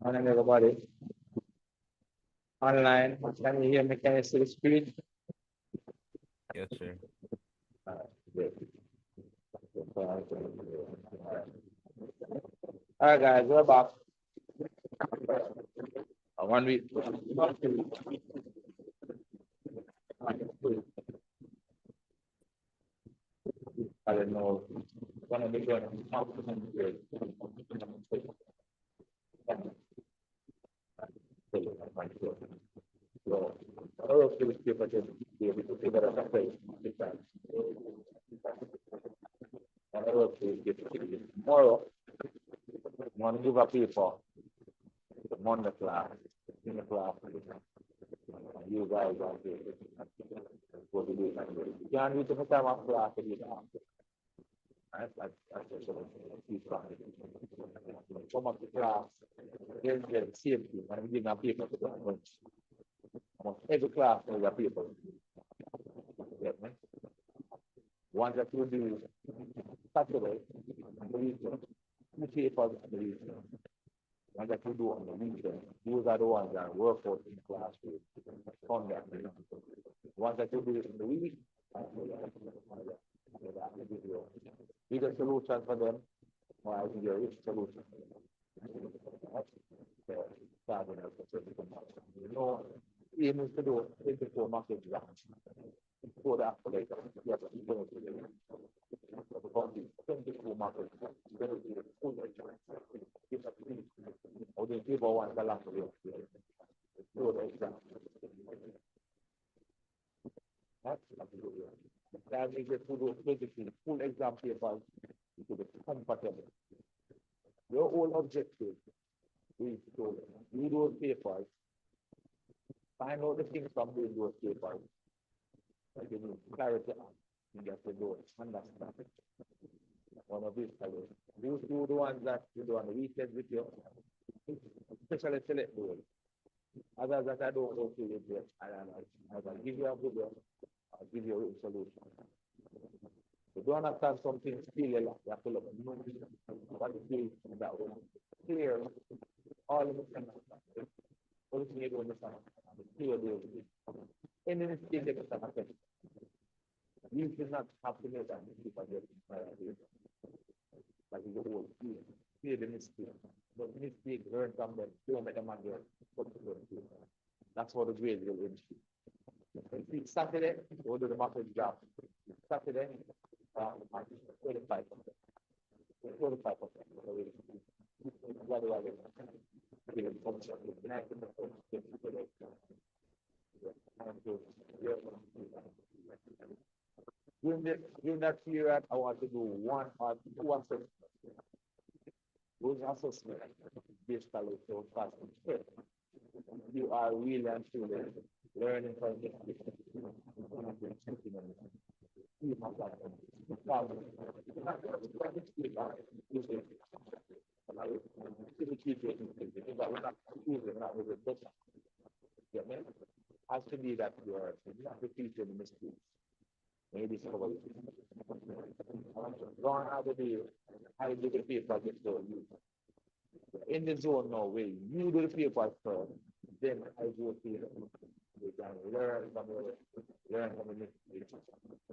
Morning, everybody. Online, can you hear me? Can you see the screen? Yes, sir. Good. All right, guys, we're back. 1 week. I don't know. One of the good. So, I hope you people can be able to figure out a place. And I hope you get tomorrow. I want to give a people the Monday class, in the class. You guys are go to do it. You can't do it every time I'm class to do that. That's come up to class, there's the safety, and we give them people to go. Every class has a paper. Once that you do Saturday, the weekend, the papers on the weekend. Once that you do on the weekend, those are the ones that work out in class with Sunday. Once that you do it in the week, you get a solution for them, or I give you a rich solution. You know, aim is to do 24 market grants. Before the later, you have to go to the 24 market grants. You're going to do the full or the people want the last of you. Do the exam. That means that you do basically full exam papers to be compatible. Your whole objective is to do those papers, find out the things from doing those papers, like you need clarity on, you get to do it, understand it. One of these colors. You do the ones that you do on the weekend with you, especially select those. Others that I don't go through with you, I will give you a good one, I'll give you a solution. If you understand something, still you have to look at what it is that way. Clear all of the things. All the things you understand. Clear the any mistake that can happen. You should not have to make that mistake again. Like you go, clear the mistake. But mistake, learn from them. Don't make them again. That's what the grade will end. Saturday, we'll do the market job. Saturday, 25%. 25%. During that period, I want to do 1 or 2 assessments. Those assessments basically so fast. You are really and truly learning from this. Has to be that you are not repeating mistakes. Maybe somebody learn how to do the paper get done. In the zone now, where you do the paper first, then I go to you can learn from the mistakes.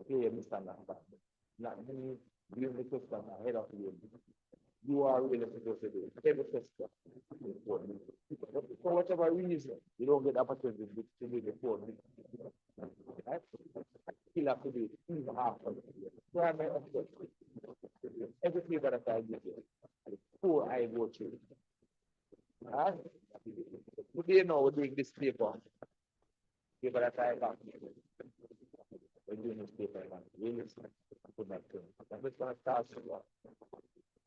Clear misunderstanding. Not me giving the question ahead of you. You are really supposed to do it. Every question. For whatever reason, you don't get the opportunity to do the phone. Right? Still have to do it even after. Primary objective. Every paper that I give you, before I go through. Right? Today now we're doing this paper. Paper that I got. We're doing this paper. Really good night. I'm just going to start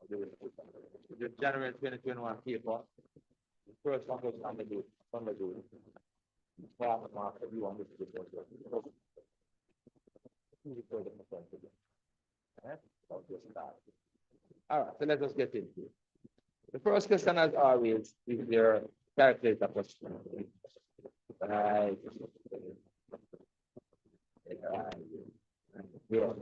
the January 2021 paper. The first one goes on the do. Mark, you want this paper. All right, so let us get into it. The first question, as always, is your calculator question. Right. Yeah.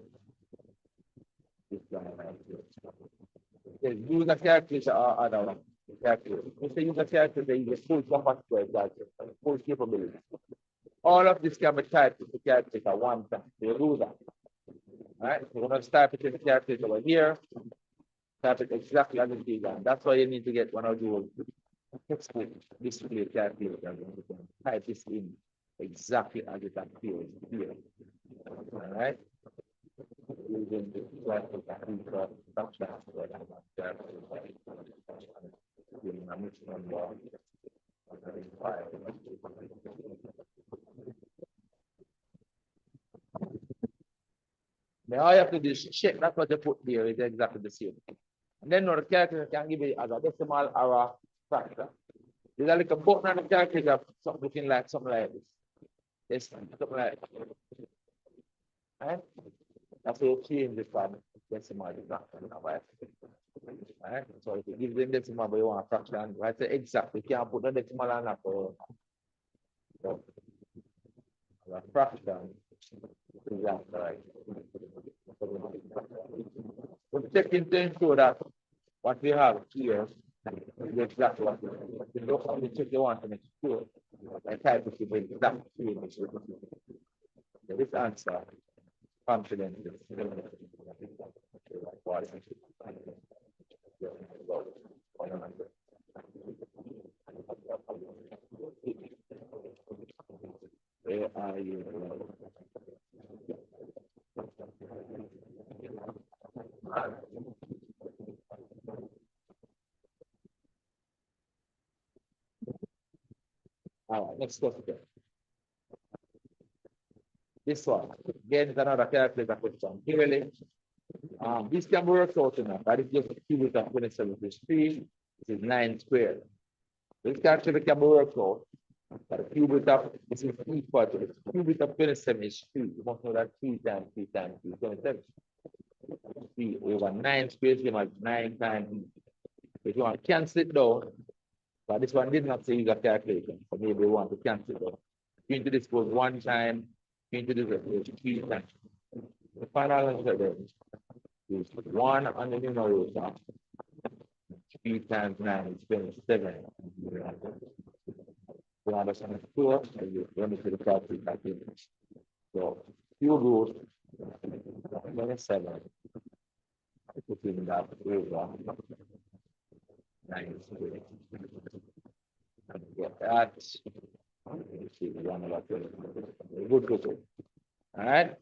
Use a calculator or other one. calculator. If you use a calculator, you get full capacity calculator, full capability. All of this can be typed into the calculator one time. You do that. All right, so we're going to type it in the calculator over here. Type it exactly as it is. And that's why you need to get one of those textbook display calculators. You can type this in exactly as it appears here. All right. Using the graphic function. Now all you have to do is check that what you put there is exactly the same. And then the calculator can give it as a decimal or a fraction. There's a little button on the calculator, something looking like something like this. This something like this. Right? That's how you change the from decimal to fraction. Right? So if you give them decimal, but you want a fraction, right? Say exactly. You can't put the decimal on that for a fraction. Exactly right. We're checking to ensure that what we have here is exactly what we want. You look at the check you want to make sure. I type it to the exact same. This answer, confidence. Where are you? All right, next question. This one, again, is another calculator question. Clearly, this can be worked out enough. That is just a cubic of 27 is 3, this is 9 squared. This calculator can be worked out. But a cubic of this is equal to the cubic of 27 is 3. You must know that 3 times 3 times 3 is 27. 3 over 9 squared, you have 9 times. If you want to cancel it down, but this one did not say use a calculator, so maybe you want to cancel it out. Into this goes 1 time, into this goes 3 times. The final answer is 1 on the numerator. 3 times 9 is 27. You understand the score, and you run it to the calculator. So, cube root 27. Put in that over 9 squared. And get that. Good. All right.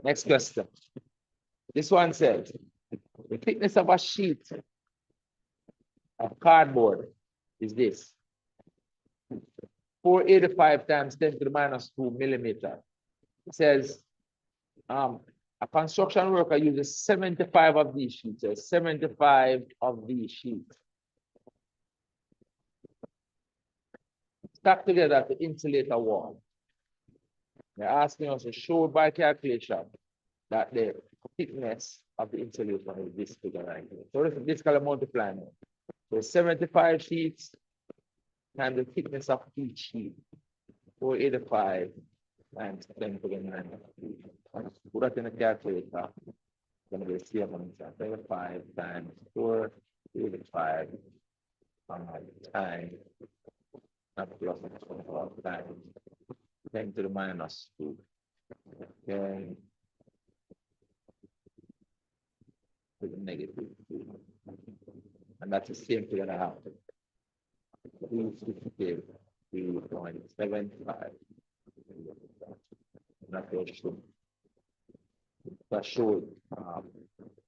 Next question. This one says the thickness of a sheet of cardboard is this. 485 times 10 to the minus 2 millimeter. It says a construction worker uses 75 of these sheets. 75 of these sheets. Stack together to insulate a wall. They're asking us to show by calculation that the thickness of the insulation is this figure right here. So this can multiply now. So 75 sheets times the thickness of each sheet. 485 times 10 to the minus 2. Put that in the calculator. It's going to be a 75 times 485 times plus times 10 to the minus 2. Okay. To the negative 2. And that's the same thing that I have. 3.75. That shows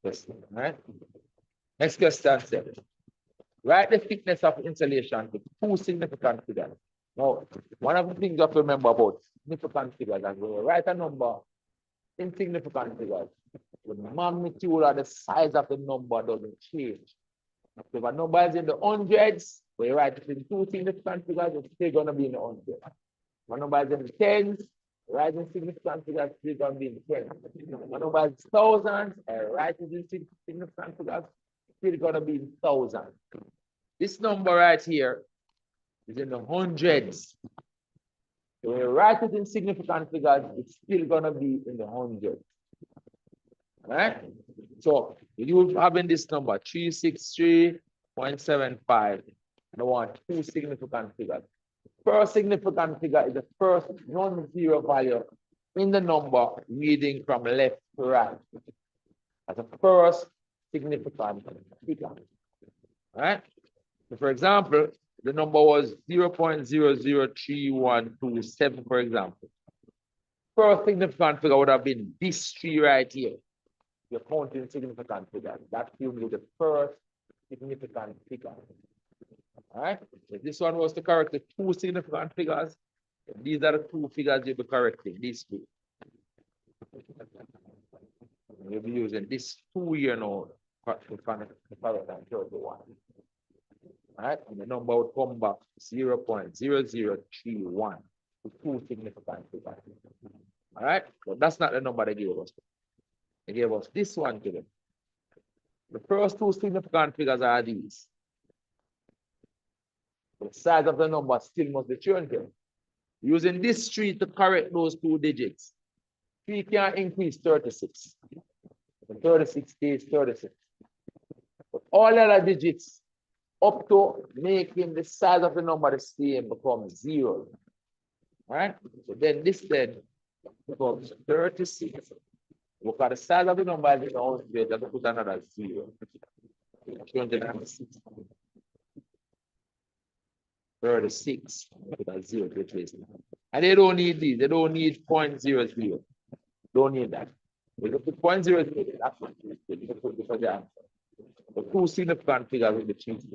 this, right? Next question says, write the thickness of insulation to 2 significant figures. Now, one of the things you have to remember about significant figures, and when you write a number in significant figures, the magnitude or the size of the number doesn't change. If a number is in the hundreds, we write it in 2 significant figures, it's still going to be in the hundreds. If a number is in the tens, write in significant figures, it's still going to be in the tens. If a number is thousands, write it in significant figures, it's still going to be in thousands. This number right here is in the hundreds. So when you write it in significant figures, it's still going to be in the hundreds. All right? So you having this number 363 0.75. And I want two significant figures. First significant figure is the first non-zero value in the number reading from left to right. As a first significant figure. All right? So for example, the number was 0.003127, for example. First significant figure would have been this tree right here. You're counting significant figures. That will be the first significant figure. All right? If this one was to correct the two significant figures, these are the two figures you'll be correcting, these two. You'll be using this 2 here now to correct and third one. All right? And the number would come back 0.0031 to two significant figures. All right? So that's not the number they gave us. They gave us this one to them. The first two significant figures are these. The size of the number still must be 200. Using this 3 to correct those two digits, 3 can increase 36. And 36 stays 36. But all other digits up to making the size of the number the same becomes 0. All right? So then this then becomes 36. Look at the size of the number is now, we have to put another 0. 206. 36 with a 0 to replace it. And they don't need these. They don't need 0.00. Don't need that. We can put 0.00. That's what we put because the answer. The two significant figures will be changed.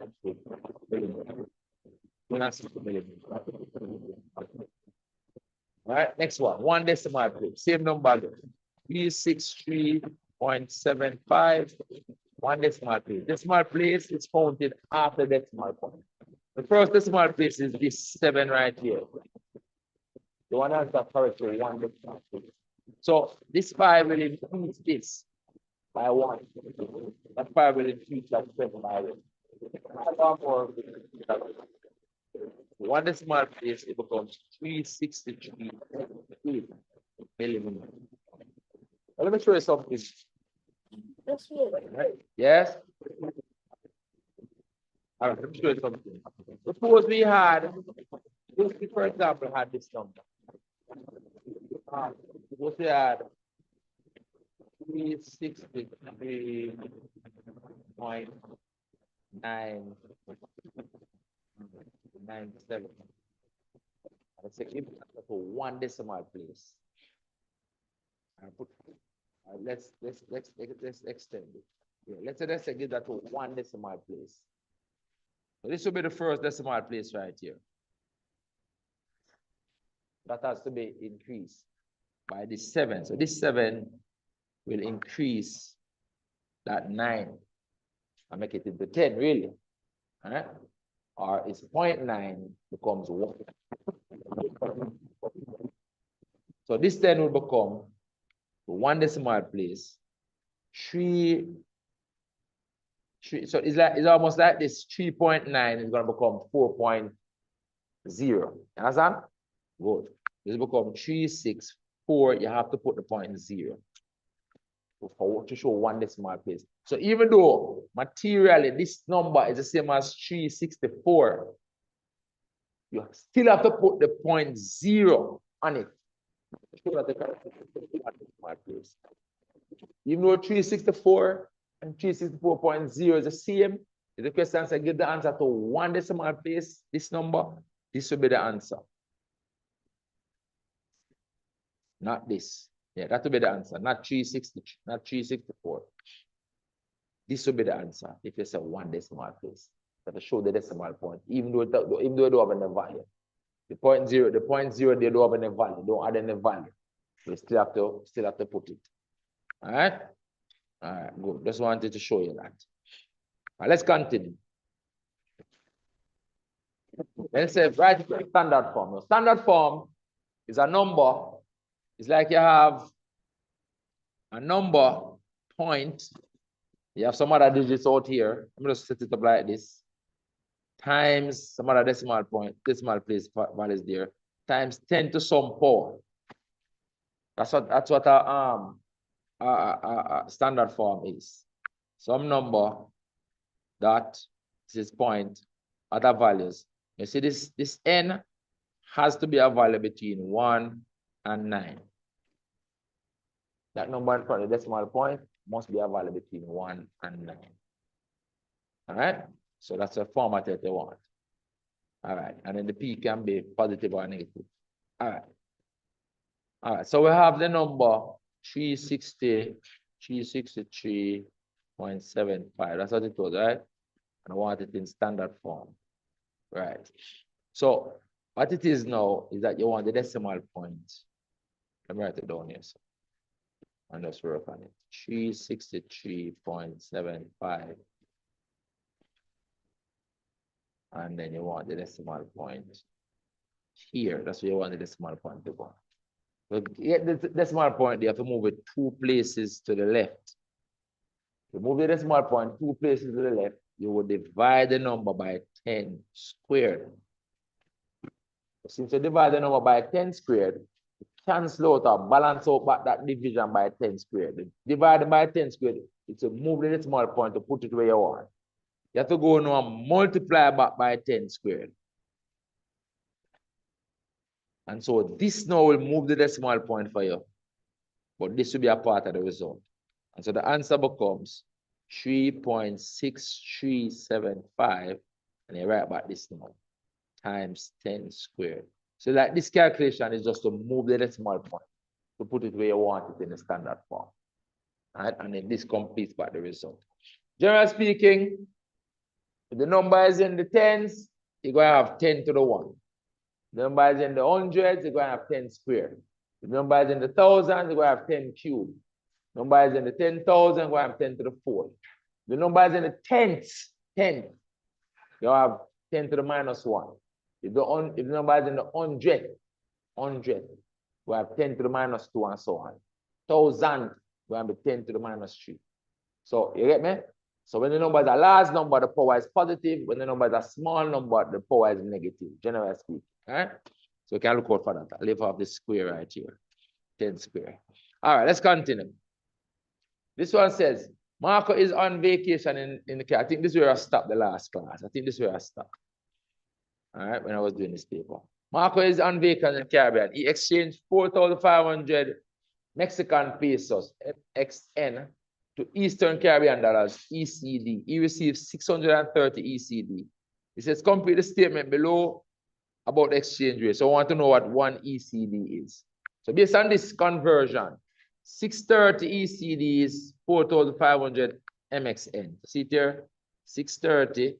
All right, next one. One decimal place. Same number. 363.75. One decimal place. Decimal place is counted after decimal point. The first decimal place is this 7 right here. The one answer correctly, one decimal place. So this 5 will increase this by 1. That 5 will increase that 7 by 1. One decimal place, it becomes 363 millimeters. Let me show you something. Right. Yes? All right, let me show you something. Suppose we had, for example, had this number. Suppose we had 363.997. Let's say if for one decimal place. Let's extend it. Yeah, let's say give that to one decimal place. So this will be the first decimal place right here. That has to be increased by this 7. So this 7 will increase that 9 and make it into 10, really. All right? Or it's 0.9 becomes 1. So this 10 will become one decimal place, 3. So it's almost like this 3.9 is going to become 4.0. Understand? Good. This become 364. You have to put the 0.0 to show one decimal place. So even though materially this number is the same as 364, you still have to put the 0.0 on it. Even though 364 and 364.0 is the same, if the question says give the answer to one decimal place, this number, this will be the answer. Not this. Yeah, that will be the answer. Not 360, not 364. This will be the answer if you say one decimal place. That will show the decimal point, even though they don't have any value. The 0.0, they don't have any value, don't add any value. You still have to put it. All right? All right, good. Just wanted to show you that. All right, let's continue. Let's say write the standard form. Now, standard form is a number. It's like you have a number point. You have some other digits out here. I'm going to set it up like this. Times some other decimal place values there. Times 10 to some power. That's what a standard form is. Some number that This is point, other values. You see this n has to be a value between 1 and 9. That number in front of the decimal point must be a value between 1 and 9. All right? So that's a format that they want. All right. And then the P can be positive or negative. All right. All right. So we have the number 363.75. That's what it was, right? And I want it in standard form. Right. So what it is now is that you want the decimal point. Let me write it down here. So, and just work on it. 363.75. And then you want the decimal point here. That's where you want the decimal point to go. So to get the decimal point, you have to move it 2 places to the left. To move the decimal point 2 places to the left, you will divide the number by 10 squared. Since you divide the number by 10 squared, cancel out or balance out back that division by 10 squared. Divide by 10 squared, it's to move the decimal point to put it where you want. You have to go now and multiply back by 10 squared. And so this now will move the decimal point for you. But this will be a part of the result. And so the answer becomes 3.6375. And you write back this now, times 10 squared. So like this calculation is just to move the decimal point, to put it where you want it in the standard form. Right? And then this completes back the result. Generally speaking, if the number is in the tens, you're going to have 10 to the 1. The number is in the hundreds, you're going to have 10 squared. The number is in the thousands, you're going to have 10 cubed. The number is in the 10,000, you're going to have 10 to the 4th. The number is in the tenths, 10. You have 10 to the minus 1. If the number is in the 100, we have 10 to the minus 2 and so on. 1,000, we have 10 to the minus 3. So you get me? So when the number is a large number, the power is positive. When the number is a small number, the power is negative, generally speaking. All right? So you can look out for that. I'll leave off the square right here. 10 square. All right, let's continue. This one says, Marco is on vacation in the car. I think this is where I stopped the last class. I think this is where I stopped. All right, when I was doing this paper. Marco is on vacation in the Caribbean. He exchanged 4,500 Mexican pesos, XN, to Eastern Caribbean dollars, ECD. He received 630 ECD. He says, complete the statement below about the exchange rate. So I want to know what 1 ECD is. So based on this conversion, 630 ECD is 4,500 MXN. See it here? 630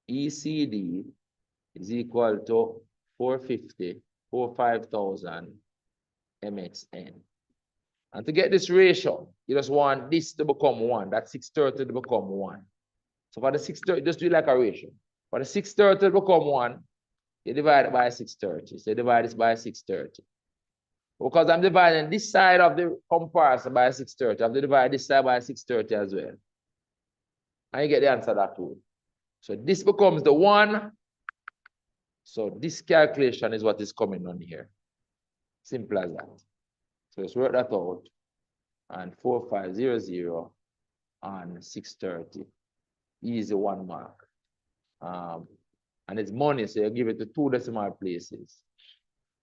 ECD is equal to 45,000 MXN. And to get this ratio, you just want this to become 1. That 630 to become 1. So for the 630, just do it like a ratio. For the 630 to become 1, you divide it by 630. So you divide this by 630. Because I'm dividing this side of the comparison by 630, I have to divide this side by 630 as well. And you get the answer that way. So this becomes the 1. So this calculation is what is coming on here. Simple as that. So let's work that out. And 4500 and 630. Easy 1 mark. And it's money, so you give it to 2 decimal places.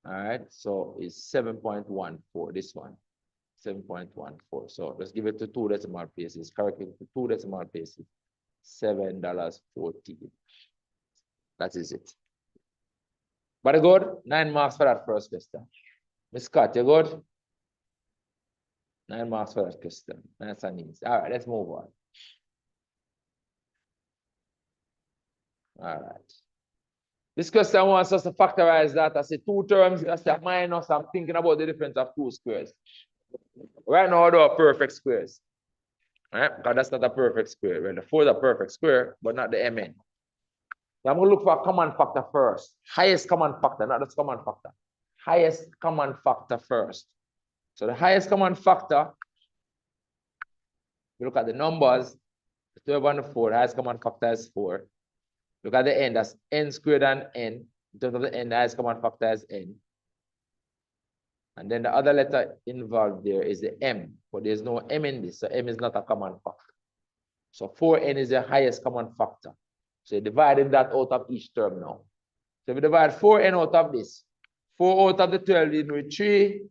All right, so it's 7.14, this one. 7.14. So let's give it to 2 decimal places. Correct it to 2 decimal places. $7.14. That is it. But good? 9 marks for that first question. Miss Scott, you good? 9 marks for that question. Nice and easy. All right, let's move on. All right. This question wants us to factorize that. I say 2 terms, I say minus. I'm thinking about the difference of 2 squares. Right now, I do a perfect squares. All right, because that's not a perfect square. Well, the 4 is a perfect square, but not the MN. So I'm going to look for a common factor first. Highest common factor, not just common factor. Highest common factor first. So the highest common factor, you look at the numbers, 12 and 4, the highest common factor is 4. Look at the n, that's n squared and n. In terms of the n, the highest common factor is n. And then the other letter involved there is the m, but there's no m in this, so m is not a common factor. So 4n is the highest common factor. So you're dividing that out of each term now. So if we divide 4n out of this, 4 out of the 12 leave me with 3,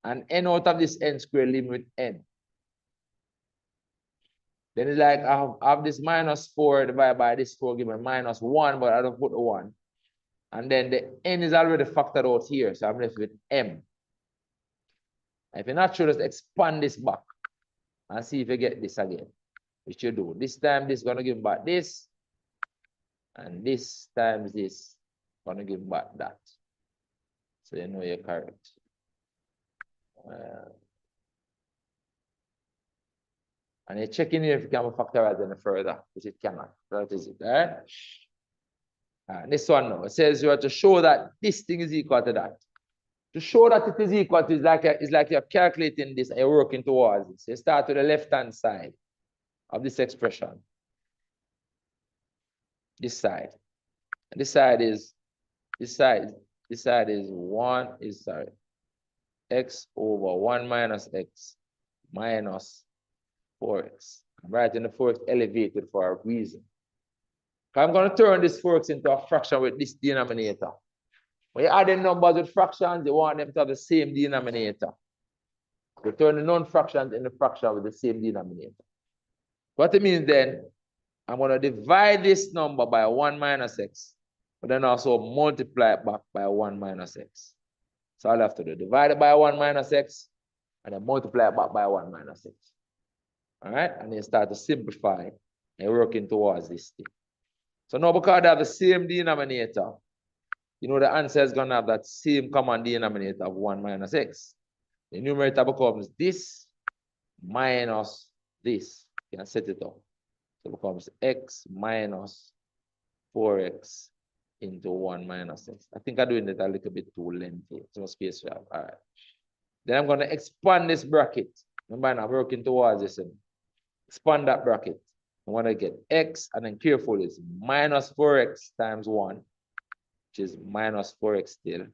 and n out of this n squared leave me with n. Then it's like I have this minus 4 divided by this 4 give me minus 1, but I don't put the 1. And then the n is already factored out here, so I'm left with m. If you're not sure, just expand this back and see if you get this again, which you do. This time, this is going to give back this, and this times this going to give back that. So you know you're correct. And you're checking if you can factorize any further, which it cannot. That is it, all right? This one now, it says you have to show that this thing is equal to that. To show that it is equal to, it's like you're calculating this and you're working towards it. So you start to the left-hand side of this expression. This side. And this side is x over 1 minus x minus 4x. I'm writing the 4x elevated for a reason. I'm going to turn this 4x into a fraction with this denominator. When you're adding numbers with fractions, you want them to have the same denominator. You turn the non-fractions into fraction with the same denominator. What it means then, I'm going to divide this number by 1 minus x, but then also multiply it back by 1 minus x. So I'll have to do divide it by 1 minus x, and then multiply it back by 1 minus x. All right? And then start to simplify and working towards this thing. So now because they have the same denominator, you know the answer is going to have that same common denominator of 1 minus x. The numerator becomes this minus this. You can set it up. So it becomes x minus 4x into 1 minus x. I think I'm doing it a little bit too lengthy. So space we have. All right. Then I'm going to expand this bracket. Remember, I'm working towards this. Expand that bracket. I want to get x, and then careful is minus 4x times 1, which is minus 4x still.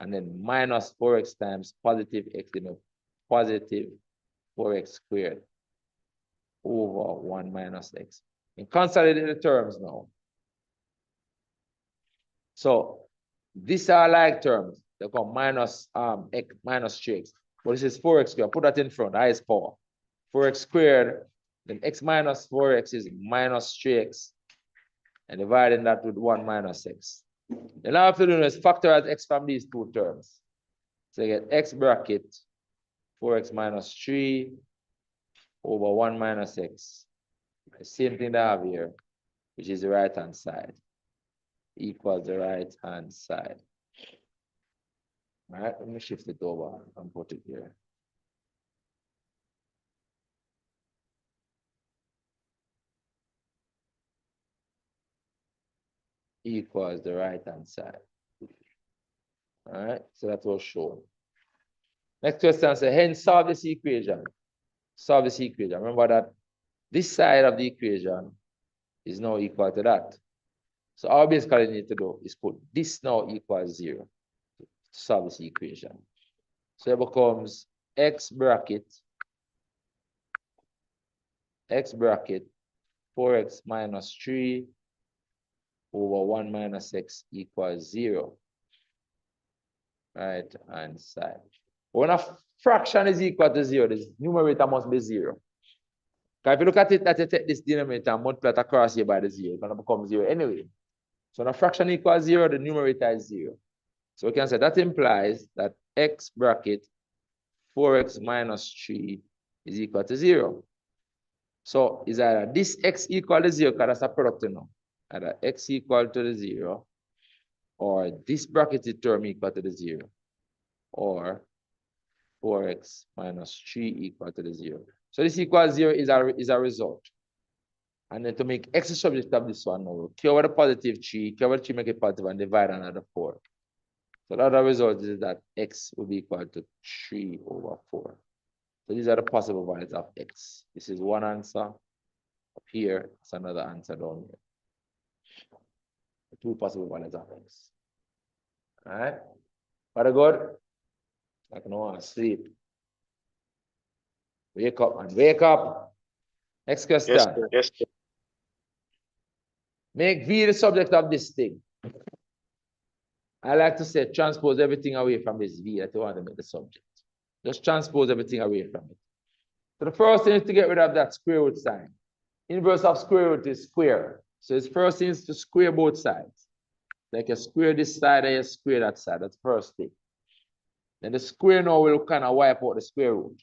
And then minus 4x times positive x, positive 4x squared over 1 minus x. And consolidate the terms now. So these are like terms. They come minus x minus 3x. But this is 4x squared. Put that in front, highest power. 4x squared, then x minus 4x is minus 3x. And dividing that with 1 minus x. Then all I have to do is factorize x from these two terms. So you get x bracket 4x minus 3 over 1 minus x. The same thing that I have here, which is the right-hand side, equals the right-hand side. All right, let me shift it over and put it here. Equals the right-hand side. All right, so that was shown. Next question says, hence solve this equation. Solve this equation. Remember that this side of the equation is now equal to that. So all we basically need to do is put this now equals 0 to solve this equation. So it becomes x bracket 4x minus 3 over 1 minus x equals 0. Right hand side. When a fraction is equal to 0, the numerator must be 0. Because if you look at it, that you take this denominator and multiply it across here by the 0, it's going to become 0 anyway. So when a fraction equals 0, the numerator is 0. So we can say that implies that x bracket 4x minus 3 is equal to 0. So is either this x equal to 0, because that's a product, you know. Either x equal to the 0, or this bracketed term equal to the 0, or 4x minus 3 equal to the 0. So this equals 0 is a result. And then to make x the subject of this one, now carry over the positive 3, carry over the 3, make it positive, and divide another 4. So the other result is that x will be equal to 3 over 4. So these are the possible values of x. This is one answer. Up here, it's another answer down here. The two possible values of x. All right? Very good. I can want to sleep. Wake up and wake up. Next question. Yes, sir. Yes, sir. Make V the subject of this thing. I like to say transpose everything away from this V that you want to make the subject. Just transpose everything away from it. So the first thing is to get rid of that square root sign. Inverse of square root is square. So the first thing is to square both sides. Like you square this side and you square that side. That's the first thing. Then the square now will kind of wipe out the square root.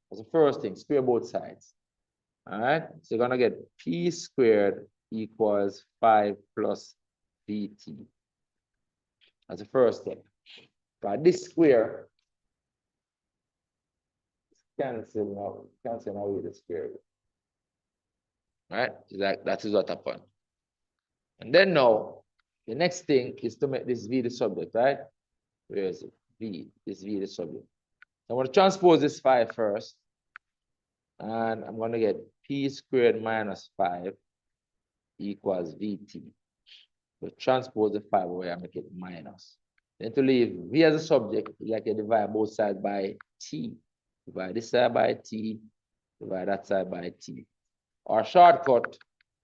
That's the first thing, square both sides. All right, so you're gonna get p squared equals 5 plus vt. That's the first thing. But this square cancel away the square root. Right? That is what happened. And then now, the next thing is to make this v the subject, right? Where is it? V, this v the subject. I'm going to transpose this 5 first. And I'm going to get p squared minus 5 equals vt. So transpose the 5 away and make it minus. Then to leave v as a subject, like you divide both sides by t. Divide this side by t, divide that side by t. Or shortcut,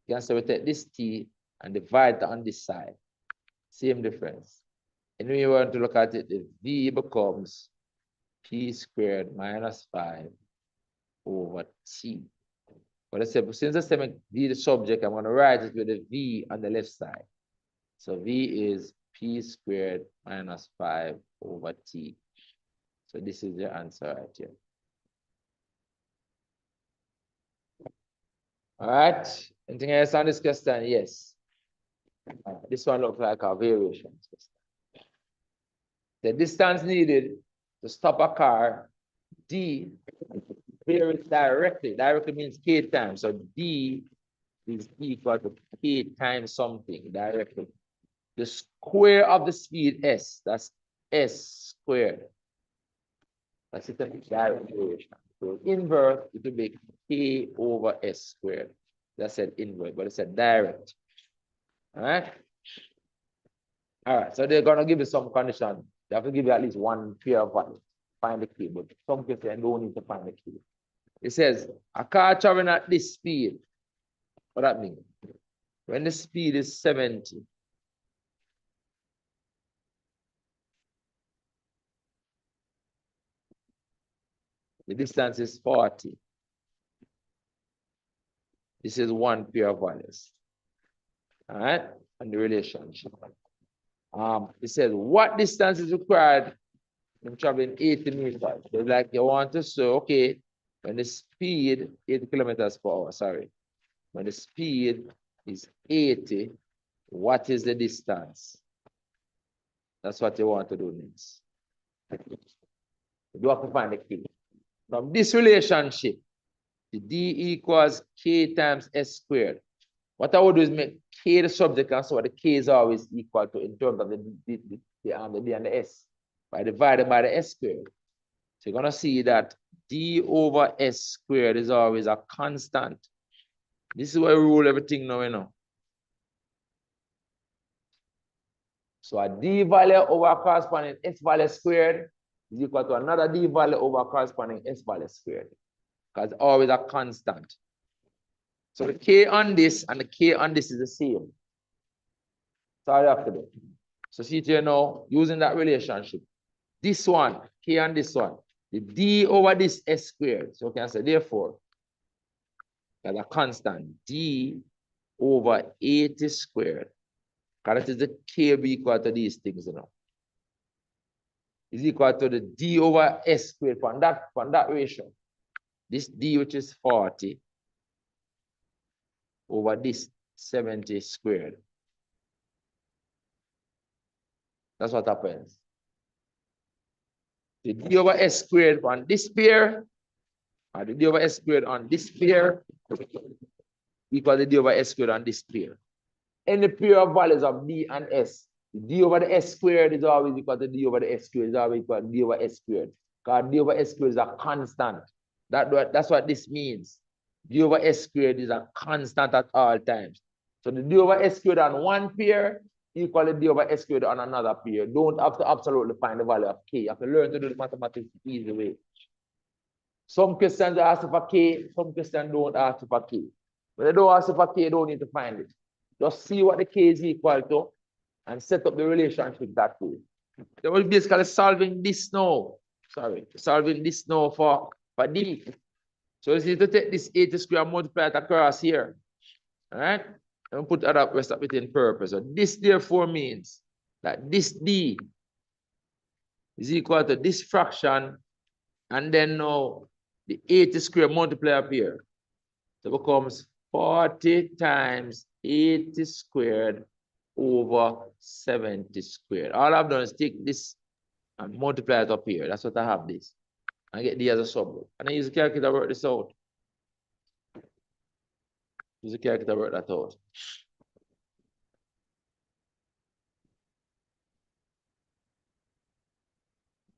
you can say we take this t and divide it on this side. Same difference. And when you want to look at it, the v becomes p squared minus 5 over t. But I said, since I said v the subject, I'm going to write it with a v on the left side. So v is p squared minus 5 over t. So this is the answer right here. All right. Anything else on this question? Yes. This one looks like a variation. The distance needed to stop a car, d, varies directly. Directly means k times. So d is equal to k times something directly. The square of the speed s, that's s squared. That's it, a direct variation. So inverse, it will be k over s squared. That's an inverse, but it's a direct. All right. All right. So they're gonna give you some condition. They have to give you at least one pair of values. Find the key, but some cases they don't need to find the key. It says a car traveling at this speed. What that means? When the speed is 70, the distance is 40. This is one pair of values. All right, and the relationship. It says what distance is required when traveling 80 meters. So like you want to say, okay, when the speed 80 kilometers per hour, sorry. When the speed is 80, what is the distance? That's what you want to do next. You have to find the key. From this relationship, the d equals k times s squared. What I would do is make k the subject, and so the k is always equal to in terms of the d and the s, by dividing by the s squared. So you're gonna see that d over s squared is always a constant. This is where we rule everything now, you know. So a d value over a corresponding s value squared is equal to another d value over a corresponding s value squared, because it's always a constant. So the k on this and the k on this is the same. That's all you have to do. So see here now, using that relationship, this one, k on this one, the d over this s squared. So you can say, therefore, that's a constant, d over 80 squared. Because that is the k be equal to these things, you know. Is equal to the d over s squared from that ratio. This d, which is 40, over this 70 squared. That's what happens. The d over s squared on this pair, or the d over s squared on this pair, equal to the d over s squared on this pair. Any pair of values of d and s, the d over the s squared is always equal to d over the s squared, is always equal to d over s squared. Because d over s squared is a constant. That's what this means. D over s squared is a constant at all times. So the d over s squared on one pair equal to d over s squared on another pair. Don't have to absolutely find the value of k. You have to learn to do the mathematics the easy way. Some questions ask for K, some questions don't ask for K. When they don't ask for K, you don't need to find it. Just see what the K is equal to and set up the relationship that way. They will basically solving this now. Sorry, solving this now for D. So you need to take this 80 square and multiply it across here. All right? And put other rest of it in purpose. So this therefore means that this D is equal to this fraction, and then now the 80 square multiply up here. So it becomes 40 times 80 squared over 70 squared. All I've done is take this and multiply it up here. That's what I have this. I get D as a sub. And I use the calculator to work this out. Use the calculator to work that out.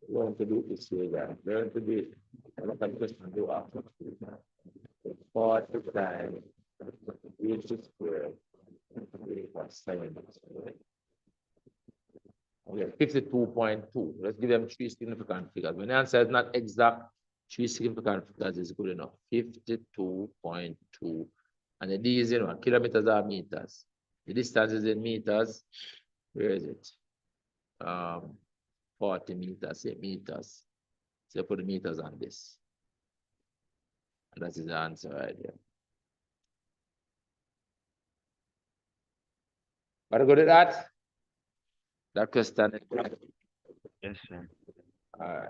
Learn to do it this way, guys. Learn to do it. I'm not going to do after. 40 times 80 squared. Okay, 52.2. Let's give them three significant figures. When the answer is not exact, three significant figures is good enough. 52.2. And the D is in what? Kilometers or meters? The distance is in meters. Where is it? 40 meters, 8 meters. So put the meters on this. And that is the answer right there. Got to go to that? That question. Yes, sir. All right.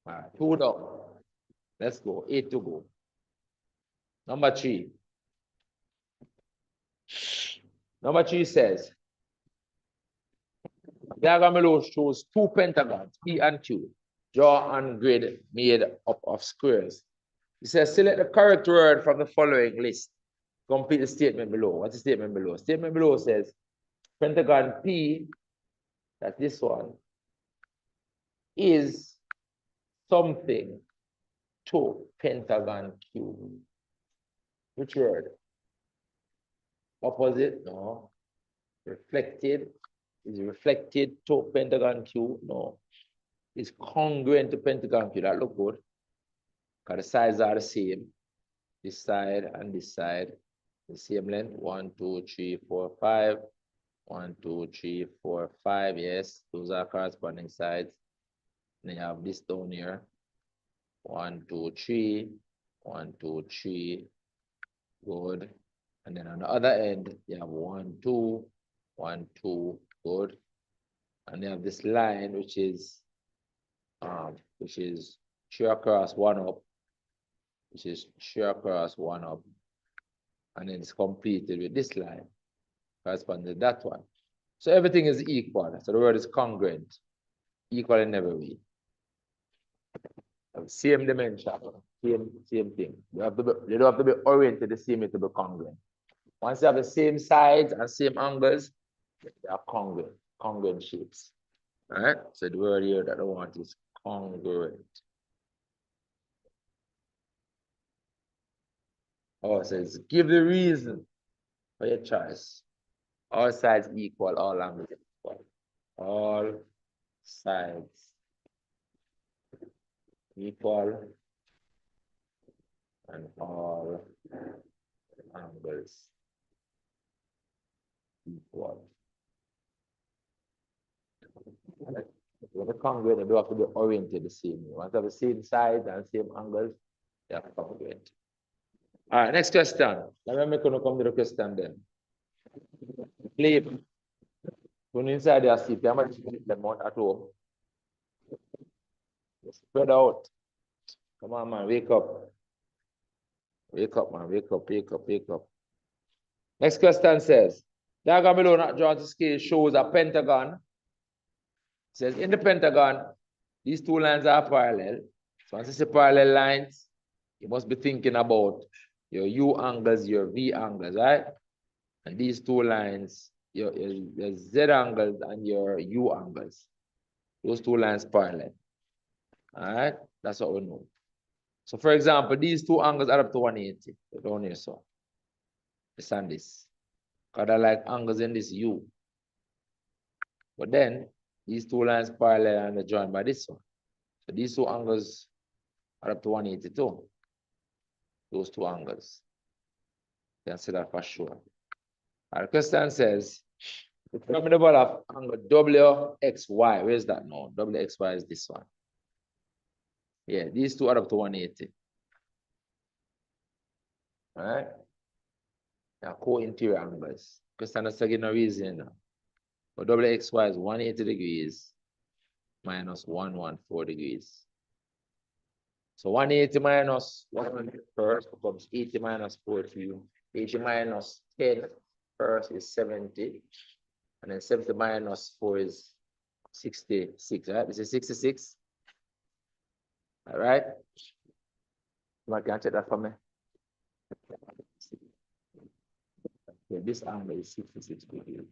All right. 2 down. Let's go. 8 to go. Number 3. Number 3 says, diagram below shows 2 pentagons, P and Q, draw on grid made up of squares. It says, select the correct word from the following list. Complete the statement below. What's the statement below? Statement below says, pentagon P, that's this one, is something to pentagon Q. Which word? Opposite? No. Reflected? Is reflected to pentagon Q? No. It's congruent to pentagon Q. That look good. Because the sides are the same. This side and this side. The same length. 1, 2, 3, 4, 5. 1, 2, 3, 4, 5. Yes, those are corresponding sides. Then you have this down here. 1, 2, 3. 1, 2, 3. Good. And then on the other end, you have 1, 2. 1, 2. Good. And you have this line, which is 3 across, 1 up. Which is 3 across, 1 up. And then it's completed with this line. Corresponding to that one. So everything is equal. So the word is congruent. Equal in every way. Same dimension. Same thing. They don't have to be oriented the same way to be congruent. Once you have the same sides and same angles, they are congruent shapes. All right? So the word here that I want is congruent. Oh, it says give the reason for your choice. All sides equal, all angles equal. All sides equal and all angles equal. When they congruent, they do have to be oriented the same way. Once they have the same sides and same angles, they are congruent. All right, next question. Let me come to the question then. Sleep. When inside your sleep, how much sleep them out at home? Spread out. Come on, man, wake up. Wake up, man, wake up, wake up, wake up. Next question says, diagram below not drawn to scale shows a pentagon. It says in the pentagon, these two lines are parallel. So once you see parallel lines, you must be thinking about your U angles, your V angles, right? And these two lines, your Z angles and your U angles. Those two lines parallel. All right, that's what we know. So for example, these two angles add up to 180. Down here, so this and this. Because they're like angles in this U. But then these two lines parallel and they're joined by this one. So these two angles are up to 182. Those two angles. You can see that for sure. Our question says, determine the value of angle WXY. Where's that now? WXY is this one. Yeah, these two are up to 180. All right. Now, co-interior angles. Question is again no reason now. But WXY is 180 degrees minus 114 degrees. So 180 minus 100 first becomes 80 minus 40. 80 minus 10 first is 70. And then 70 minus 4 is 66, right? This is 66. All right. Somebody can check that for me. Yeah, this angle is 66 degrees.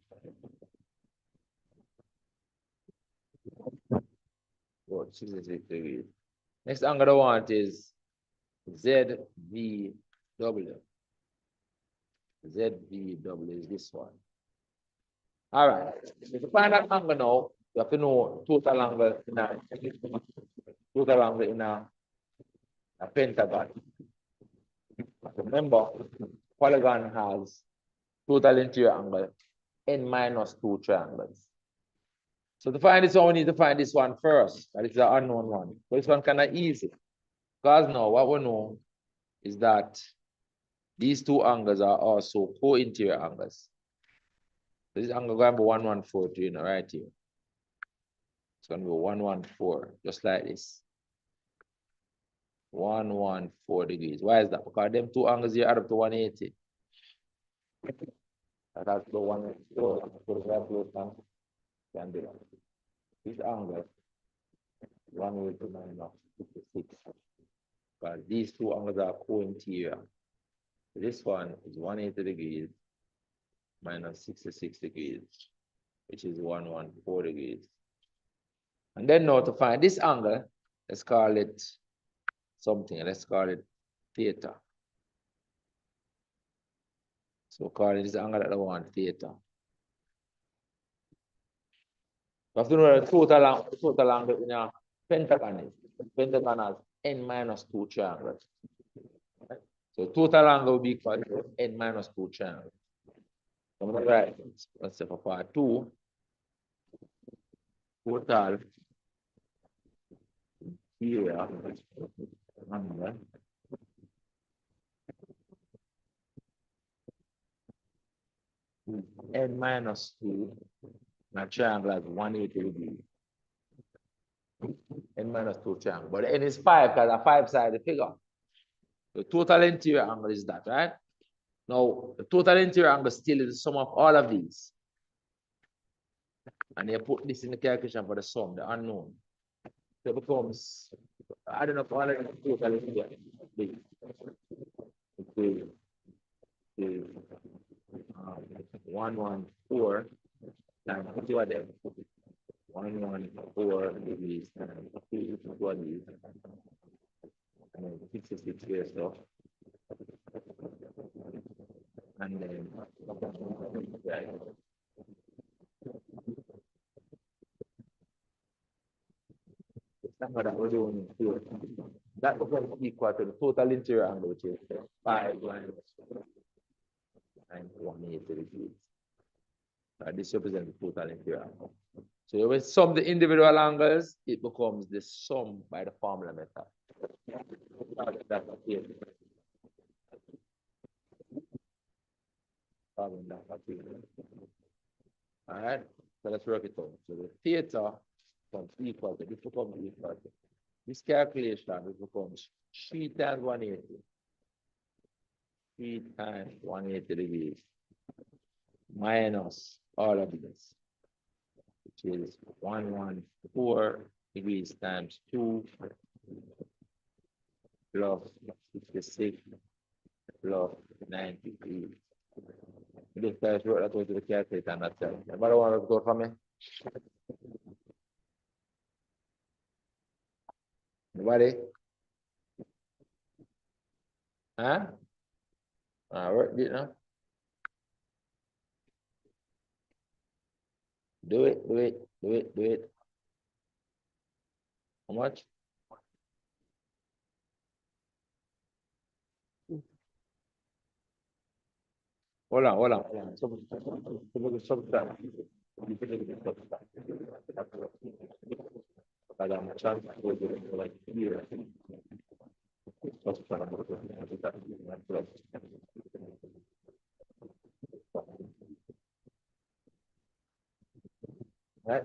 Oh, 66 degrees. Next angle I want is ZVW. ZVW is this one. All right. If you find that angle now, you have to know total angle in a pentagon. Remember, polygon has total interior angle n minus 2 triangles. So to find this one, we need to find this one first. That is the unknown one. But this one kind of easy. Because now what we know is that these two angles are also co-interior angles. This angle going to be 114, you know, right here. It's going to be 114, just like this. 114 degrees. Why is that? Because them two angles here add up to 180. That's the one. Can do that. This angle 180 minus 56. But these two angles are co-interior. This one is 180 degrees minus 66 degrees, which is 114 degrees. And then now to find this angle, let's call it something. Let's call it theta. So call it this angle that I want, theta. You have to know the total angle in a pentagon is. Pentagon has n minus 2 triangles. So total angle will be equal to n minus 2 triangles. So right, let's say for part 2, total area angle n minus 2. Now triangle has 180 degrees. N minus 2 triangle. But n is 5 because a 5-sided figure. The total interior angle is that, right? Now, the total interior angle still is the sum of all of these. And you put this in the calculation for the sum, the unknown. So it becomes, I don't know if all of the total interior. Okay. 114 times two of them. 114 degrees times 2 of these. And then 66 here, so. And then, right. That's what we're doing here. That becomes equal to the total interior angle, which is 5 minus 180 degrees. This represents the total interior angle. So when we sum the individual angles, it becomes the sum by the formula method. That's here. All right, so let's work it out. So the theta becomes equal to this becomes equal to this calculation, it becomes 3 times 180. 3 times 180 degrees minus all of this, which is 114 degrees times 2 plus 66 plus 93. This guy's wrote that to the calculator and that's it. Anybody want to go from me? Anybody? Huh? Work it now. Do it. How much? Hold on, hold on, hold on. Subtract. But I'm trying to go to like here. Right?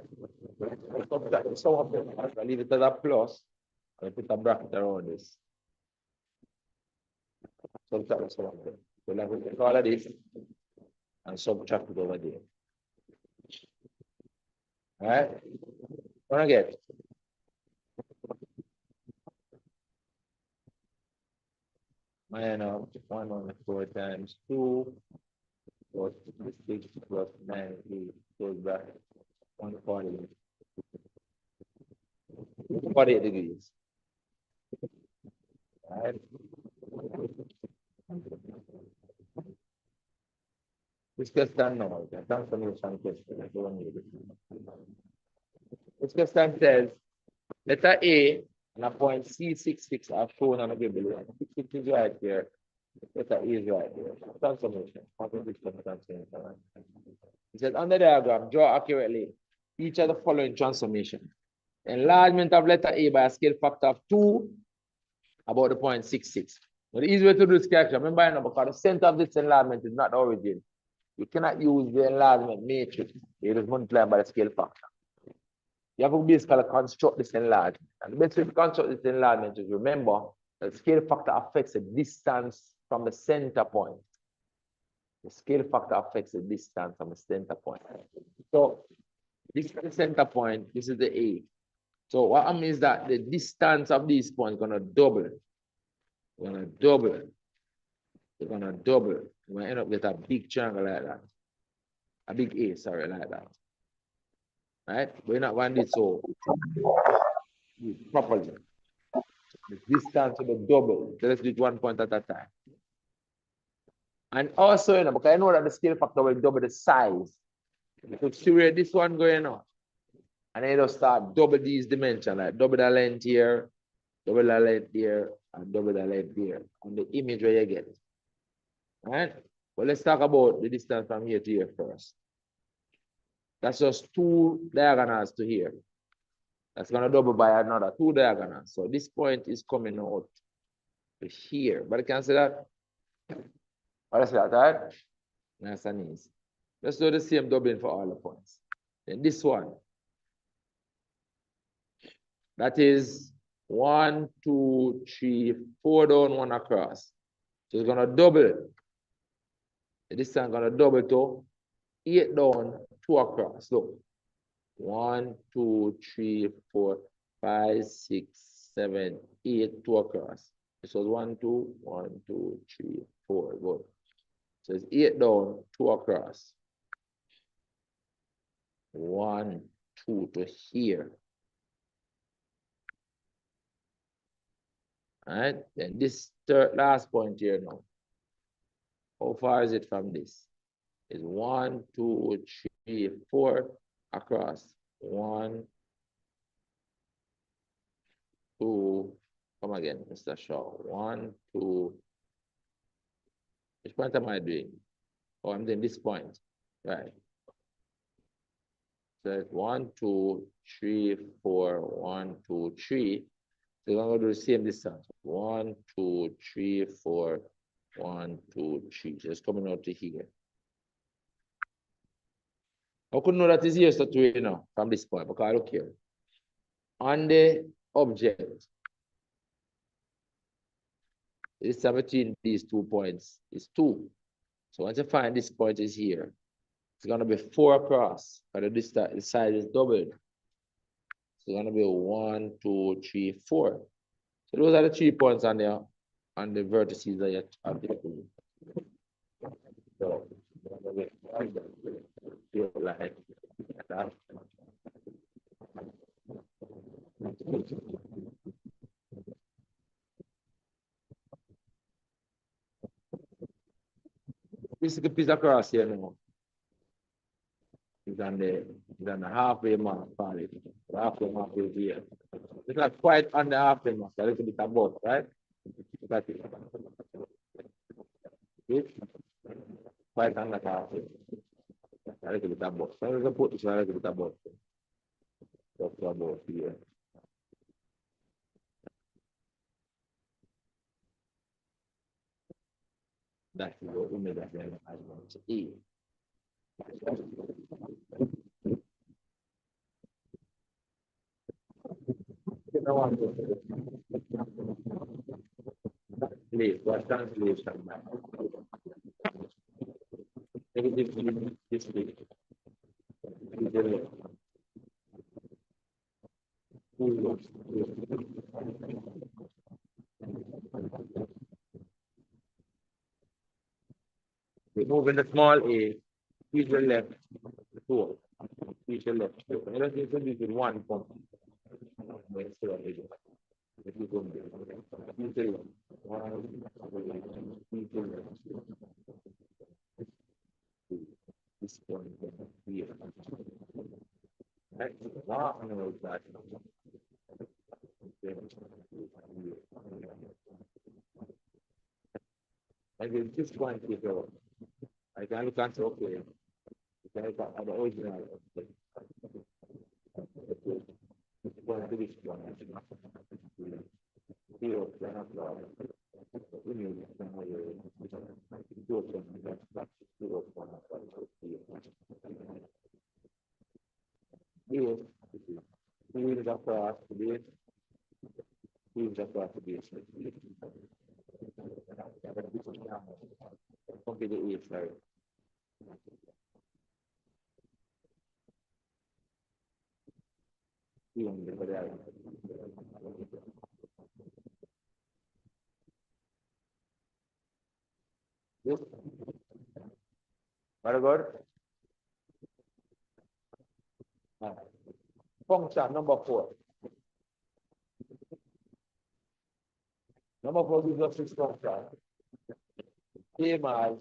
Subtract some of them. I leave it as a plus. I put a bracket around this. Subtract some of them. So like we take all of this and subtract it over there. All right? What I get? Minus 114 times 2 plus 6 plus 9 goes back 148. 48 degrees. All right? This question now, the transformation question. This question says, letter A and a point C66 are shown on the table. 66 is right here. Letter A is right here. Transformation. It says, on the diagram, draw accurately each of the following transformation. Enlargement of letter A by a scale factor of 2 about the 0.66. Now, the easy way to do this calculation, remember, because the center of this enlargement is not the origin. You cannot use the enlargement matrix. It is multiplied by the scale factor. You have to basically construct this enlargement. And the best way to construct this enlargement is remember that the scale factor affects the distance from the center point. The scale factor affects the distance from the center point. So this is the center point, this is the A. So what I mean is that the distance of these points is going to double. We're going to double. We're going to double. We're going to end up with a big triangle like that. A big A, sorry, like that. Right? We're not going to do it so properly. The distance will be double. So let's do it 1 point at a time. And also, you know, because I know that the scale factor will double the size. So see where this one going on. And then it'll start double these dimensions, like double the length here, double the length here, and double the length here on the image where you get. All right? Well, let's talk about the distance from here to here first. That's just 2 diagonals to here. That's going to double by another 2 diagonals. So this point is coming out to here. But you can see that? Oh, that's that, right? Nice and easy. Let's do the same doubling for all the points. Then this one. That is 1, 2, 3, 4 down, 1 across. So it's going to double. This time going to double to 8 down, 2 across. Look. 1, 2, 3, 4, 5, 6, 7, 8, 2 across. This was 1, 2, 1, 2, 3, 4. Good. So it's 8 down, 2 across. 1, 2 to here. All right, then this last point here now. How far is it from this? It's 1, 2, 3, 4 across. 1, 2, come again, Mr. Shaw. 1, 2. Which point am I doing? Oh, I'm doing this point. Right. So it's 1, 2, 3, 4, 1, 2, 3. So I'm going to do the same distance. 1, 2, 3, 4, 1, 2, 3. So it's coming out to here. I could know that is here to you know from this point because I look here. On the object, the distance between these 2 points is 2. So once you find this point is here, it's going to be 4 across. But the distance, the size is doubled. So it's going to be 1, 2, 3, 4. So those are the 3 points on the vertices that you have to do. So, like that. This piece across here now. It's on the halfway mark, probably. The halfway mark is here. It's not quite on the halfway mark, a little bit above, right? That's it. Okay. Right hand like half. I like it about. So I put this. I like it about. That's about here. That's what we made that as well. So E. Please, what translation? Negative this week. Moving the small a, use the left, the four, use the left. Let's use it one point. If you go use the left. Use the left. This point here. That's not on the road side. And then this point you go. I can look at okay. I got the original. Going to this one. Here, he's across the base. He's across the base. Okay, the east side. Yes. Very good. Function number 4. Number 4 gives us this function. Same as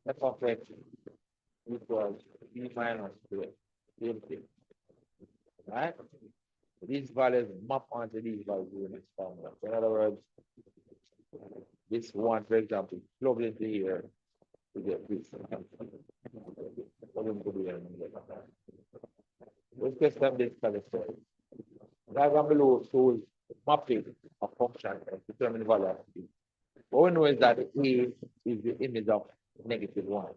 f of x equals b minus 2. Same thing. Right? These values map onto these values in this formula. So in other words, this one, for example, plug into here to get this. Let's get them this kind of stuff. Diagram below shows mapping a function and determine value of b. What we know is that a is the image of -1.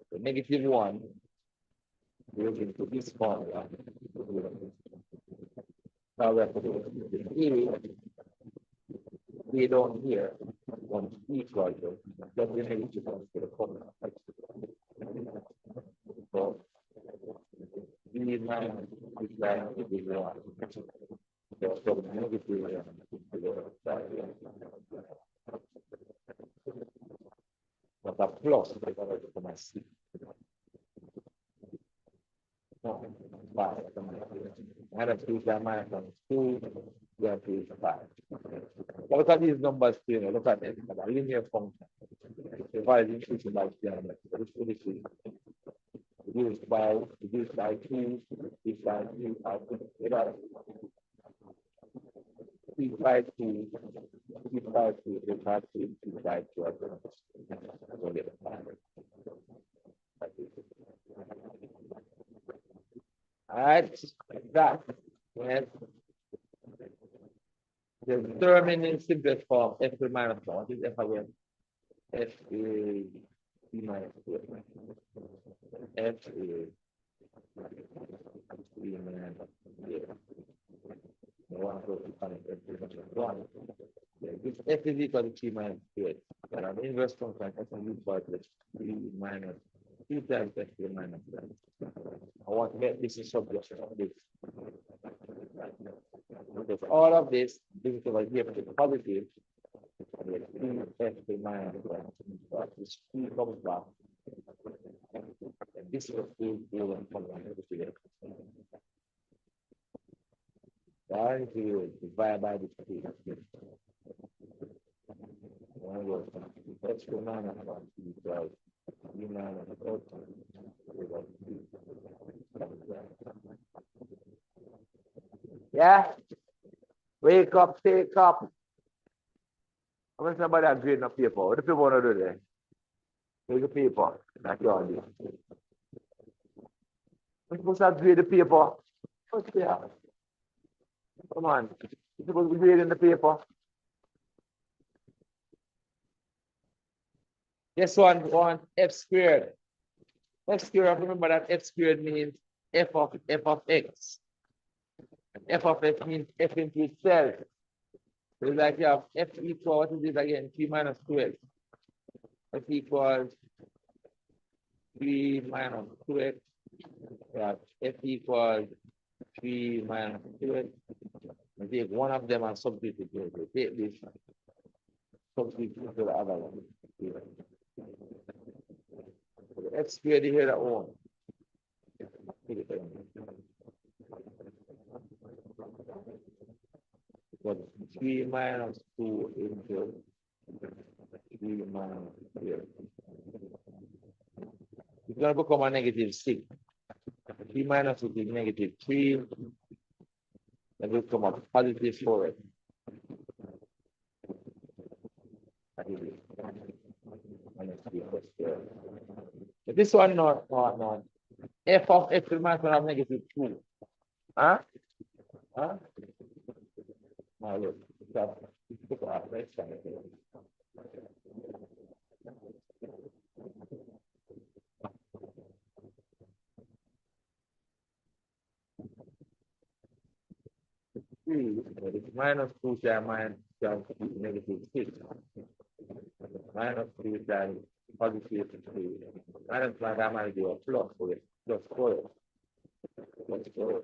So -1 goes into this formula. Now we have to do a down here on equal to just the negative one to the formula. So b minus this line is 1. So negative but a plus to my c. No, 5. I have to use that minus 2, we have to use 5. Look at these numbers here, look at it, a linear function. If I increase it by 3, reduced by 2, reduced by 3, reduced by 2, reduced by 2, reduced by 2, reduced by 2, reduced by 2, all right, that. Yes. The determined in simplest form, f minus 1. What is f again? F is b minus 2. F is b minus 1. This f is equal to t minus 2. But an inverse function f is equal to b minus 2 times f minus 1. I want to get this in subjection of this. Because all of this is over here to the positive. F minus 1. This p comes back. And this is the given function. That is divided by the p. X minus 1 equals b minus 4. Yeah. Wake up, take up. I want somebody to grade the paper. What do people want to do there? Here's the paper. That's all this. We're supposed to grade the paper. What's there? Come on. You're supposed to be grading the paper. This one f squared. F squared, remember that f squared means f of x. F of x means f into itself. So it's like you have f equal, what is this again? 3 minus 2x. F equals 3 minus 2x. Yeah, f equals 3 minus 2x. I take one of them and substitute it. Take this, substitute to the other one. The x squared here that one. But 3 minus 2 into 3 minus 3. It's going to become a negative 6. 3 minus 6 is negative 3. That will come up positive 4. But this one, not. F of x minus 1 of negative 2. Huh? Huh? Now look, minus 2 times negative 6. Minus 3 times positive 3. Minus 1 times do a plus 4. Plus 4. Plus 4.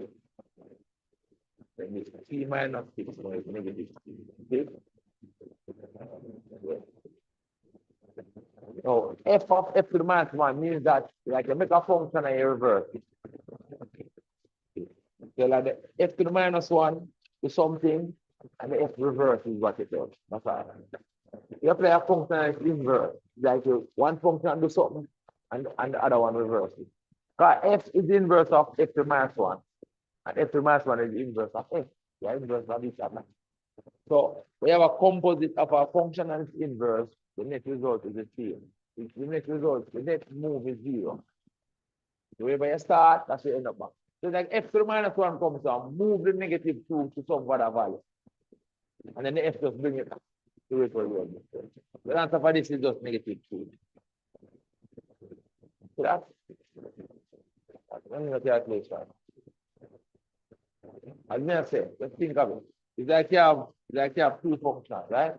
Then it's 3 minus 6 is negative 6. So f of x to the minus 1 means that like you make a function and you reverse it. So like the f to the minus 1 is something and the f reverse is what it does. That's all. You apply a function and it's inverse. Like one function do something and the other one reverses. Because f is the inverse of f to the minus 1. And f to the minus 1 is the inverse of f. Yeah, inverse of each other. So we have a composite of a function and its inverse. The net result is the same. The net result, the net move is 0. So wherever you start, that's where you end up back. So like f to the minus 1 comes down, move the negative 2 to some other value. And then the f just bring it back to it where we are. The answer for this is just negative 2. So that's the calculation. As I say, let's think of it. It's like you have two functions, right?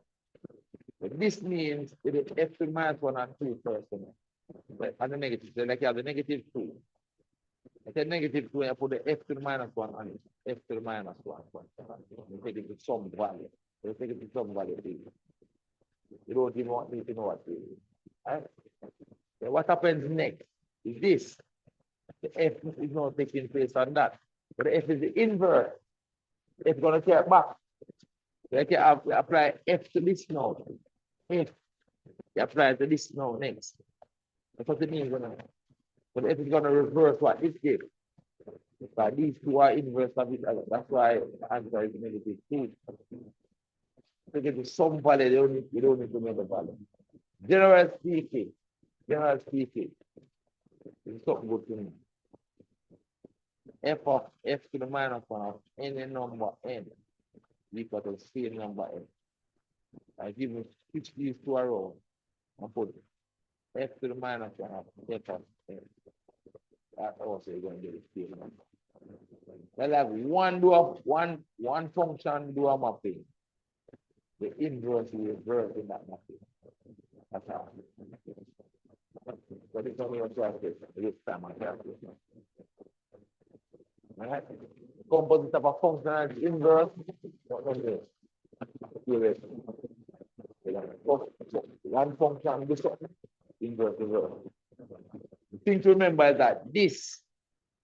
But this means it is f to the minus 1 and 2 first. And the negative, so like you have the negative 2. I said negative 2, I put the f to the minus 1 on it. F to the minus 1. You take it to some value. You take it to some value. You don't even want me to know what it is. Right? So what happens next is this. The f is not taking place on that. But the f is the inverse. It's going to take back. So you can apply f to this now. F. You apply to this now next. That's what it means. But f is going to reverse what it did. But these two are inverse of each other. That's why the answer is negative 2. To get to some value, you don't need to make the value. General speaking, it's something good to me. F of f to the minus 1 of any number n equal to same number n. I give you switch these two around and put f to the minus 1 of f of n. That's also going to get the same number. Well, like one function do a mapping. The inverse will reverse in that mapping. That's how. But it's only a calculation. This time I calculate. All right. Composite of a function is inverse. One function do something. Inverse, reverse. The thing to remember is that this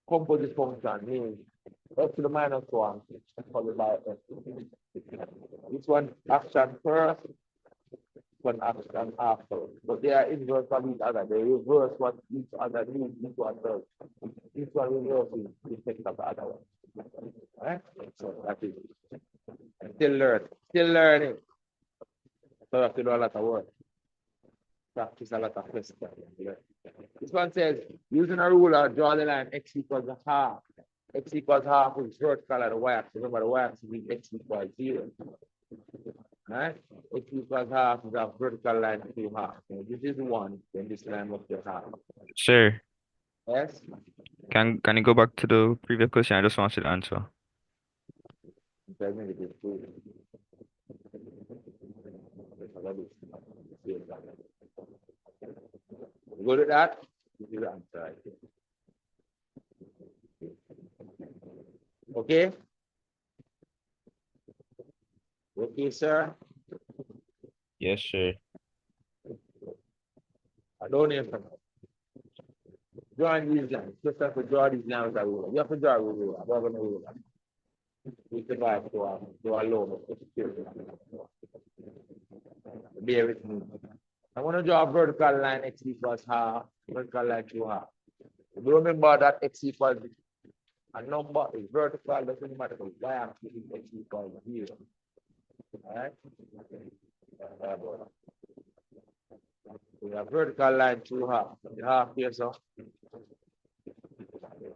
composite function means f to the minus 1 followed by f. This one action first, one action after. But they are inverse of each other. They reverse what each other needs, each one does. Each one reverses the effect of the other one. Right? So that is it. Still learning. So you have to do a lot of work. practice a lot of questions. This one says, using a ruler, draw the line x equals a half. X equals half is vertical at the y-axis. Remember, the y-axis is x equals 0. Right? X equals half is a vertical line to half. So this is 1, then this line must be half. Sir, Yes? can you go back to the previous question? I just wanted to answer. Tell me this too. Good at that? This is the answer right here. Okay? Okay, sir. Yes, sir. I don't know. Drawing these lines. Just have to draw these lines with a ruler. You have to draw a ruler. I don't have a ruler. We survive to a loan. Bear with me. I want to draw a vertical line x equals half, vertical line to half. Remember that x equals a number is vertical, doesn't matter the y-axis is x equals 0. Alright? We have vertical line to half. The half here, so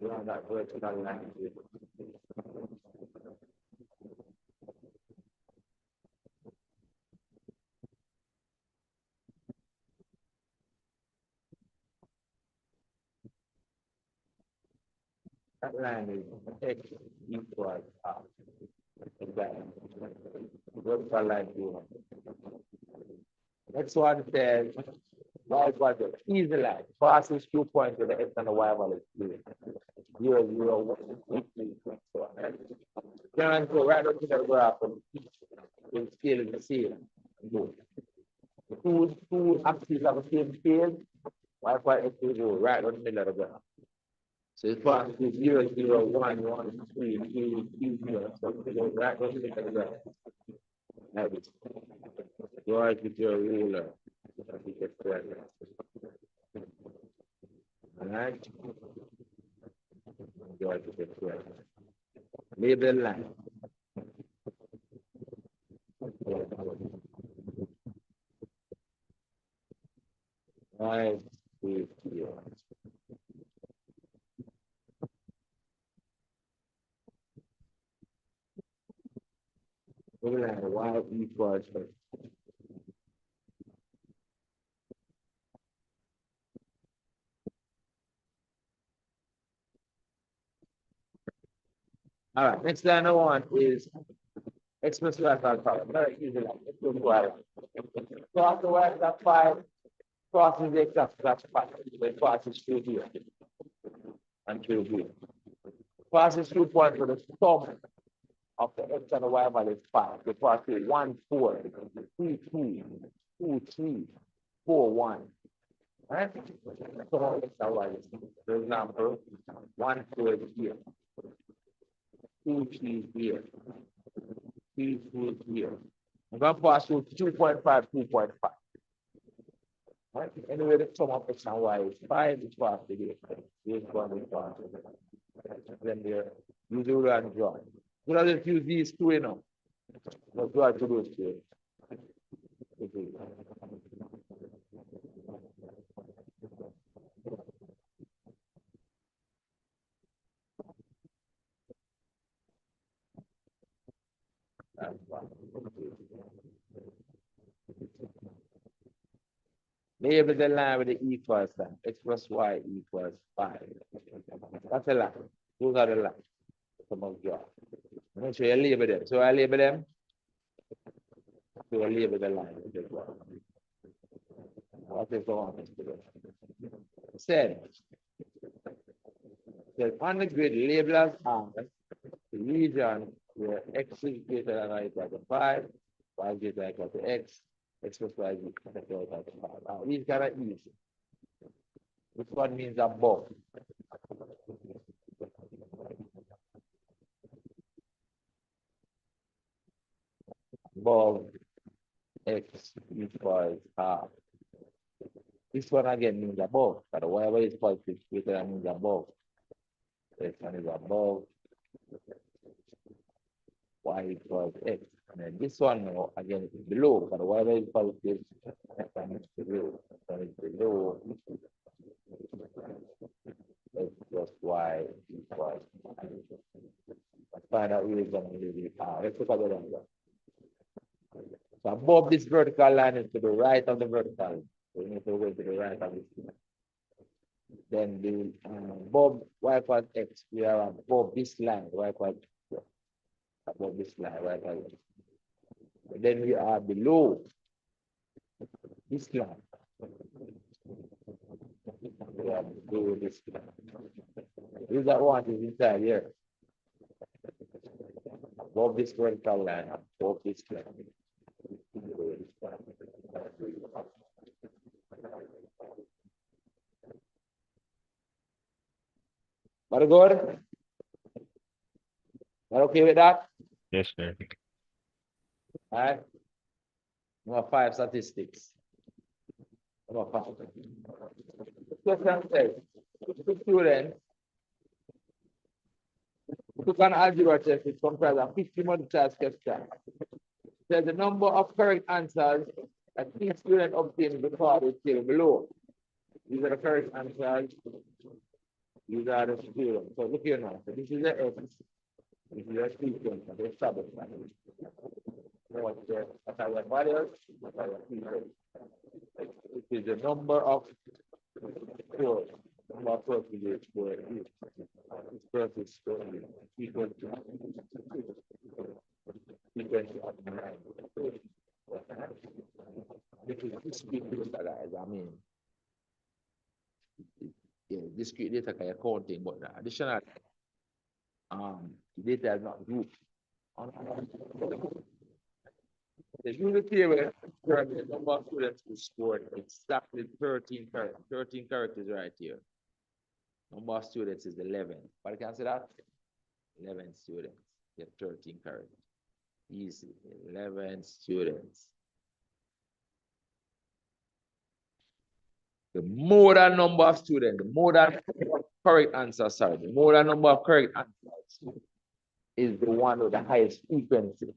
draw that vertical line here. That line is x equals half. Exactly. Vertical line to half. Next one says, y equals x. Easy line. Passes 2 points to the x and the y value. 0, 0, 1, 2, 3, so on. Then go right up to the graph and scale is the same. Two axes have the same scale. Y equals x will go right on the middle of the graph. So it's part 0, 0, 1, 1, 3, 3, 3, 0. So it goes right on the middle of the graph. Like this. Draw it with your ruler. Alright? Draw it with your ruler. Label line. Right. Label line. Y equals all right, next line I want is express vertical column. Very easy line. Let's go to our cross the y that's 5, crosses the x that's 5. Then passes through here and through here. Passes through point for the sum of the x and the y value is 5. The pass through 1, 4, 3, 2, 2, 3, 4, 1. Right? So x and y is, for example, 1, 4 is here. 2, 3 here. 3, 4 here. I'm going to pass through 2.5, 2.5. Right? Anyway, the sum of x and y is 5, it's passed to here. Here's one is passed. Then there, use the ruler and draw. So now let's use these two, you know. Let's draw to those two. Label the line with the equals sign. X plus y equals 5. That's a line. Those are the lines. Come on, draw. Make sure you label them. So I label them. So I label the line. What is going on? Said on the grid, label as R, the region where x is greater than or equal to 5, y is greater than or equal to x, x plus y is equal to 5. Now, these kind of easy. Which one means above? Above x equals half. This one again means above, but whatever is positive greater than means above. X one is above y equals x. And then this one now again is below, but whatever is positive, x one is below. below x plus y equals. Find out where it's going to be. Let's look at the number. So above this vertical line is to the right of the vertical line. So we need to go to the right of this line. Then the above y equals x, we are above this line, y equals above this line, y equals x. Then we are below this line. We are below this line. This that one is inside here. Above this vertical line, above this line. Very good. Are okay with that? Yes, sir. All right. Number 5, statistics. Number 5. Question says, two students took an algebra test which comprised of 50 multiple choice questions. Says the number of correct answers that each student obtained before is still below. These are the correct answers. These are the students. So look here now. So this is the X. This is the sequence of the established. What's the values? This is the number of scores. Number of percentages score. This percentage score equal to this is discrete data, guys. I mean, yeah, discrete data kind of counting, but the additional data is not grouped. The unit table currently the number of students who scored exactly 13 characters. 13 characters right here. Number of students is 11. But can I say that? 11 students. Get 13 characters. Easy. 11 students. The more than number of students, the more than correct answer, sorry, the more than number of correct answers is the one with the highest frequency.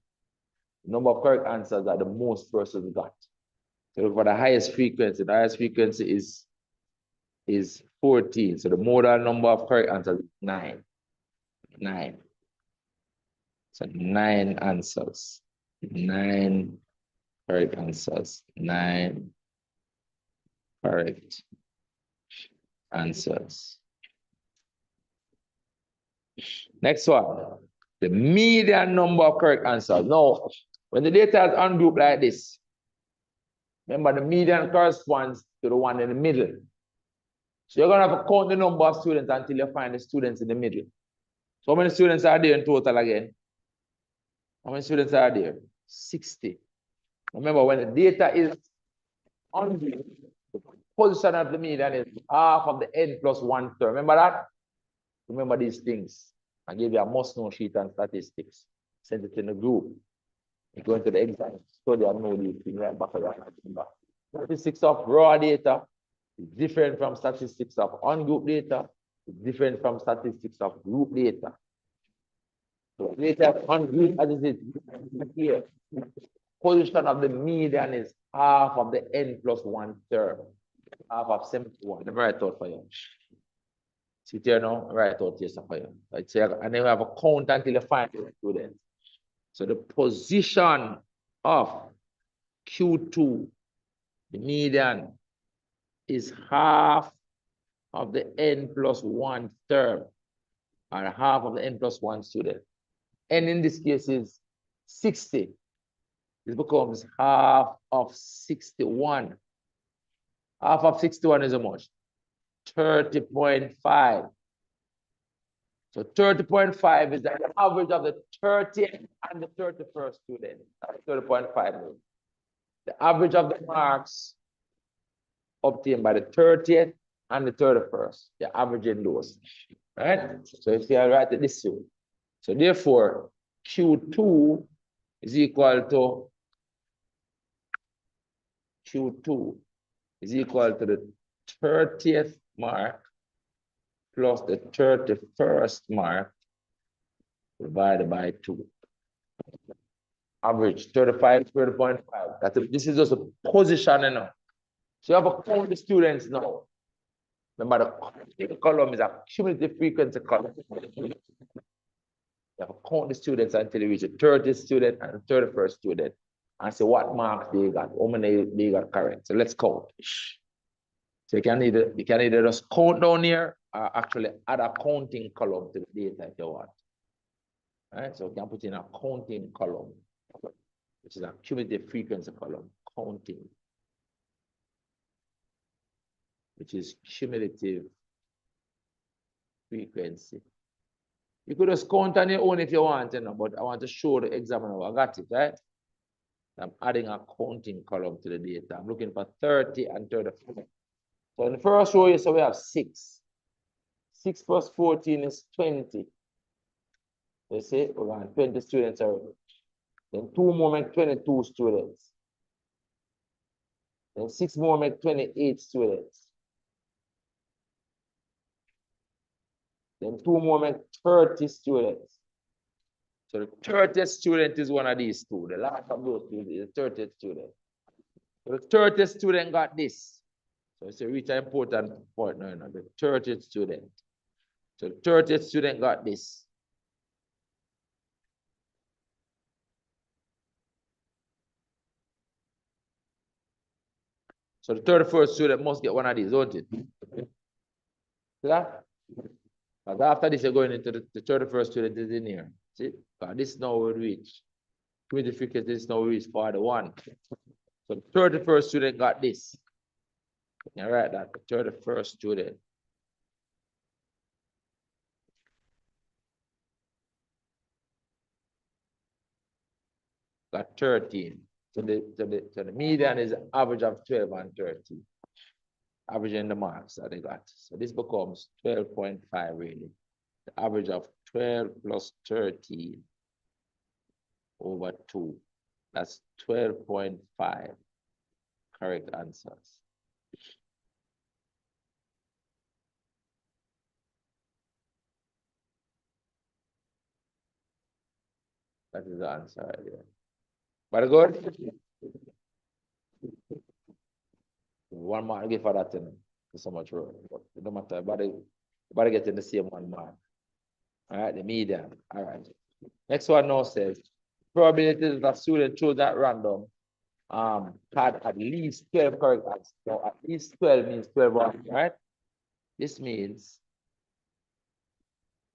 The number of correct answers are the most persons got. So for the highest frequency is 14. So the more than number of correct answers is 9. 9. So 9 answers. 9 correct answers. 9 correct answers. Next one. The median number of correct answers. Now, when the data is ungrouped like this, remember the median corresponds to the one in the middle. So you're going to have to count the number of students until you find the students in the middle. So how many students are there in total again? How many students are there? 60. Remember, when the data is ungrouped, the position of the median is half of the n plus 1 term. Remember that? Remember these things. I gave you a must-know sheet on statistics. Send it in the group. You go into the exam, study and know these things right back of your. Statistics of raw data is different from statistics of ungrouped data. It's different from statistics of group data. So data ungrouped, as it is here, position of the median is half of the n plus 1 term. Half of 71. Let me write out for you. Sit here now, write out this for you. And then we have a count until you find the students. So the position of Q2, the median, is half of the n plus 1 term, or half of the n plus 1 student. N in this case is 60. This becomes half of 61. Half of 61 is how much? 30.5. So 30.5 is the average of the 30th and the 31st student. That's 30.5. The average of the marks obtained by the 30th and the 31st. You're averaging those. Right? So if you write it this way. So therefore, Q2 is equal to the 30th mark plus the 31st mark divided by 2. Average 35, 30.5. This is just a position, you know. So you have to count the students now. Remember, the column is a cumulative frequency column. You have to count the students until you reach the 30th student and the 31st student and see what marks they got, how many they got correct. So let's count. So you can either just count down here or actually add a counting column to the data if you want. All right, so you can put in a counting column, which is a cumulative frequency column, counting, which is cumulative frequency. You could just count on your own if you want, you know, but I want to show the examiner I got it, right? I'm adding a counting column to the data. I'm looking for 30 and 35. So in the first row, you say we have 6. 6 plus 14 is 20. You see, we're going 20 students already. Then 2 more make 22 students. Then 6 more make 28 students. Then 2 more make 30 students. So the 30th student is one of these two. The last of those two is the 30th student. So the 30th student got this. So it's a really important point now, the 30th student. So the 30th student got this. So the 31st student must get one of these, don't it? See that? But after this, you're going into the 31st student is in here. See? But this now will reach. Cumulative frequency is now reach 41. So the 31st student got this. All right, that the 31st student. Got 13. So the median is average of 12 and 13. Averaging the marks that they got. So this becomes 12.5 really. The average of 12 plus 13 over 2. That's 12.5 correct answers. That is the answer right there. But good. One mark give for that thing. So much room. But no matter, but get in the same 1 mark. All right, the median. All right. Next one now says probability that a student chose that random had at least 12 correct answers. So at least 12 means 12 wrong, right? This means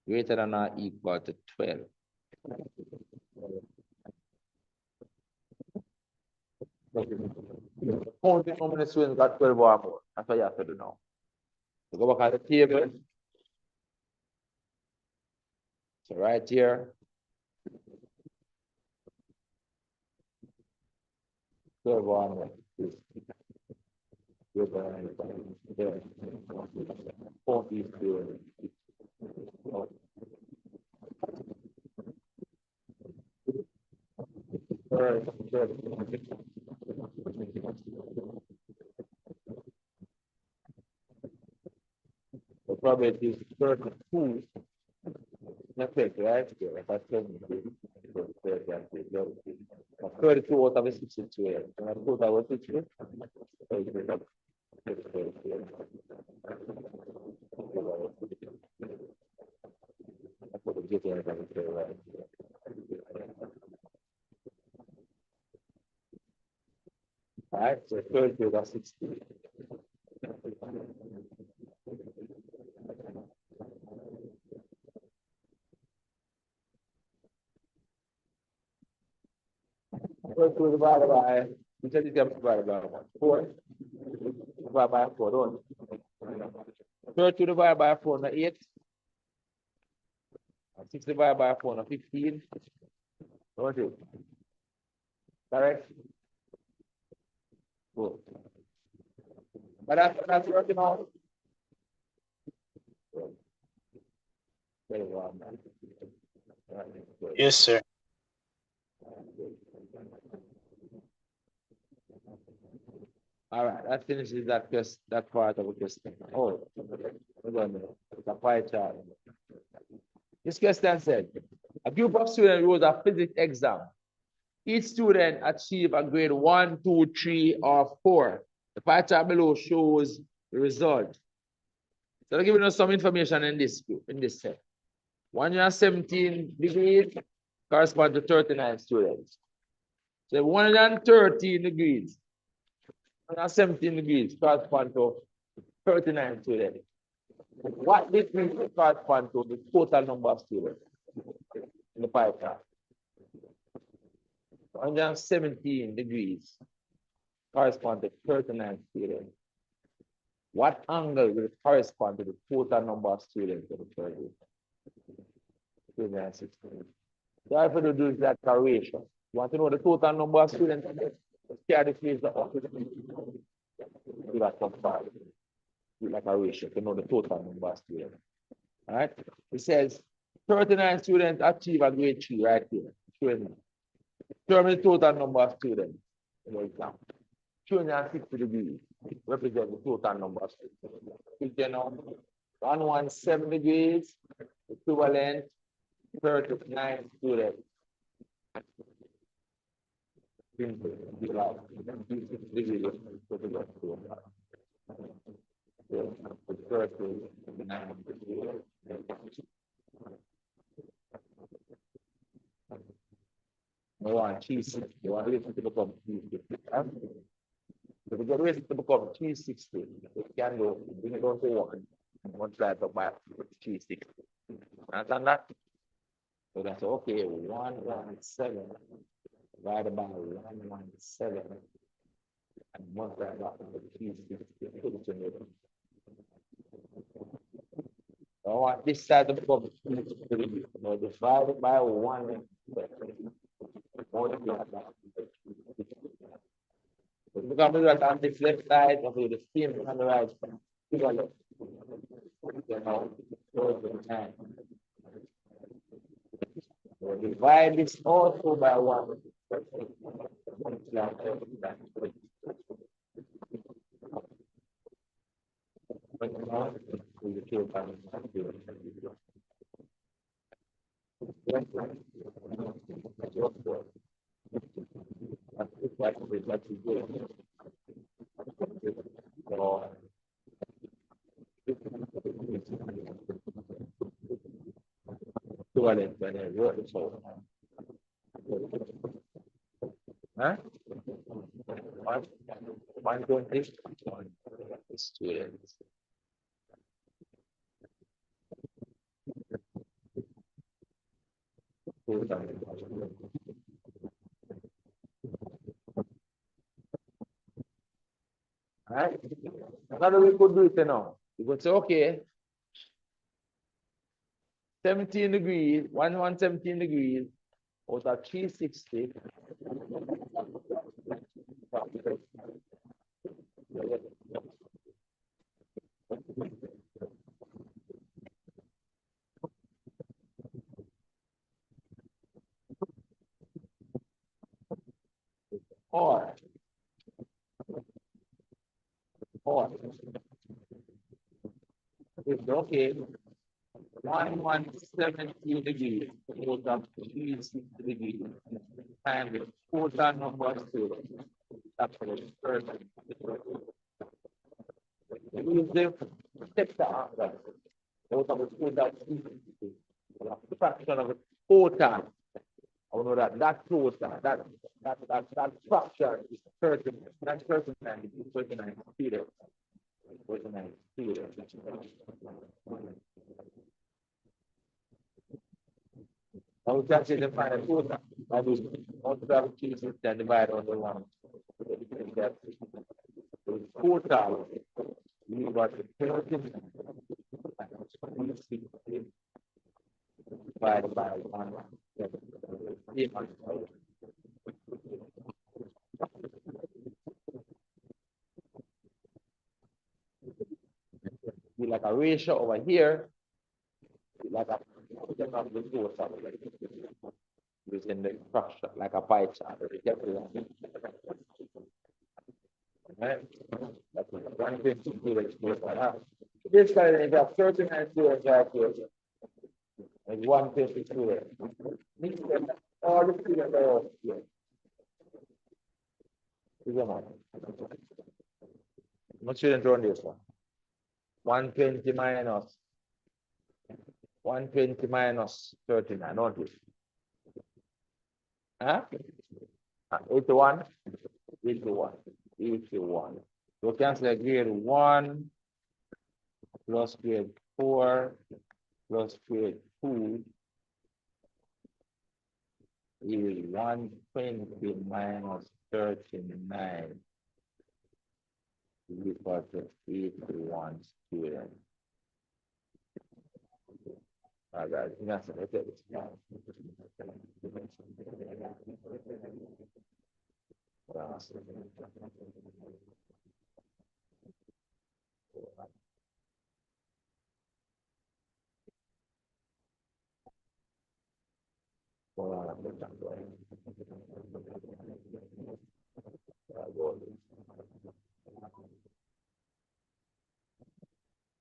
greater than or equal to 12. Counting how many students got 12 or more. That's what you have to do now. So go back at the table. So right here. 12 or more. The probability is 32. That's it, right? That's 32 out of a 62. And I thought I was 62. All right, so 32 over 60. Divided by, you said you get divided by what? 4. Divided by 4, don't you? 32 divided by 4, not 8. 6 divided by 4, not 15. Don't you? Correct? Good. But that's working out. Very well, man. Yes, sir. All right, that finishes that part of the question. Oh, hold on a minute. It's a pie chart. This question said, a group of students wrote a physics exam. Each student achieved a grade 1, 2, 3, or 4 The pie chart below shows the result. So they're giving us some information in this group, in this set. 117 degrees correspond to 39 students. So 113 degrees, 117 degrees correspond to 39 students. What this means correspond to the total number of students in the pie chart. 117 degrees correspond to 39 students. What angle will correspond to the total number of students in the survey? 16. So I have to do is that ratio. You want to know the total number of students? Carry the phase up. Do that from five. Like a ratio to know the total number of students. All right. It says 39 students achieve a grade 3 right here. Determine the total number of students. For example, 260 degrees represent the total number of students. You know, 117 degrees equivalent 39 students. You want cheese, you want to become cheese. If you get ready to become 360, you can go, bring it down to 1, and multiply it by 360. Understand that? So that's okay, 117 divided by 117 and multiply that by 360. I want this side to become 360. Now divide it by 1. Multiply that by 360. We're going to do that on this left side, and do the same on the right side. So divide this also by 1. Huh? 120 students. Alright, another way we could do it now. You could say, okay, 17 degrees, 117 degrees out of 360. Or it's okay. 117 degrees out of 360 degrees and the total number of students. That's for the first. Use them take the answer. Out of the total 360. The fraction of the total. I know that total, that fraction is 30. That's 39. It's 39 students. 39 students. I was actually the final total. I was multiply with 360 and divide on the 1. Total. We got 30 divided by 1. Be like a ratio over here, like a using the structure like a pie chart. Right? That's what 150 this guy is a 39 students right here. And 150 students. All the students are here. much student run this one? 120 minus 120 minus 39, don't it? Huh? 81? 81. 81. So cancel grade 1 plus grade 4 plus grade 2 is 120 minus 39 is equal to 81 students. All right, that's it.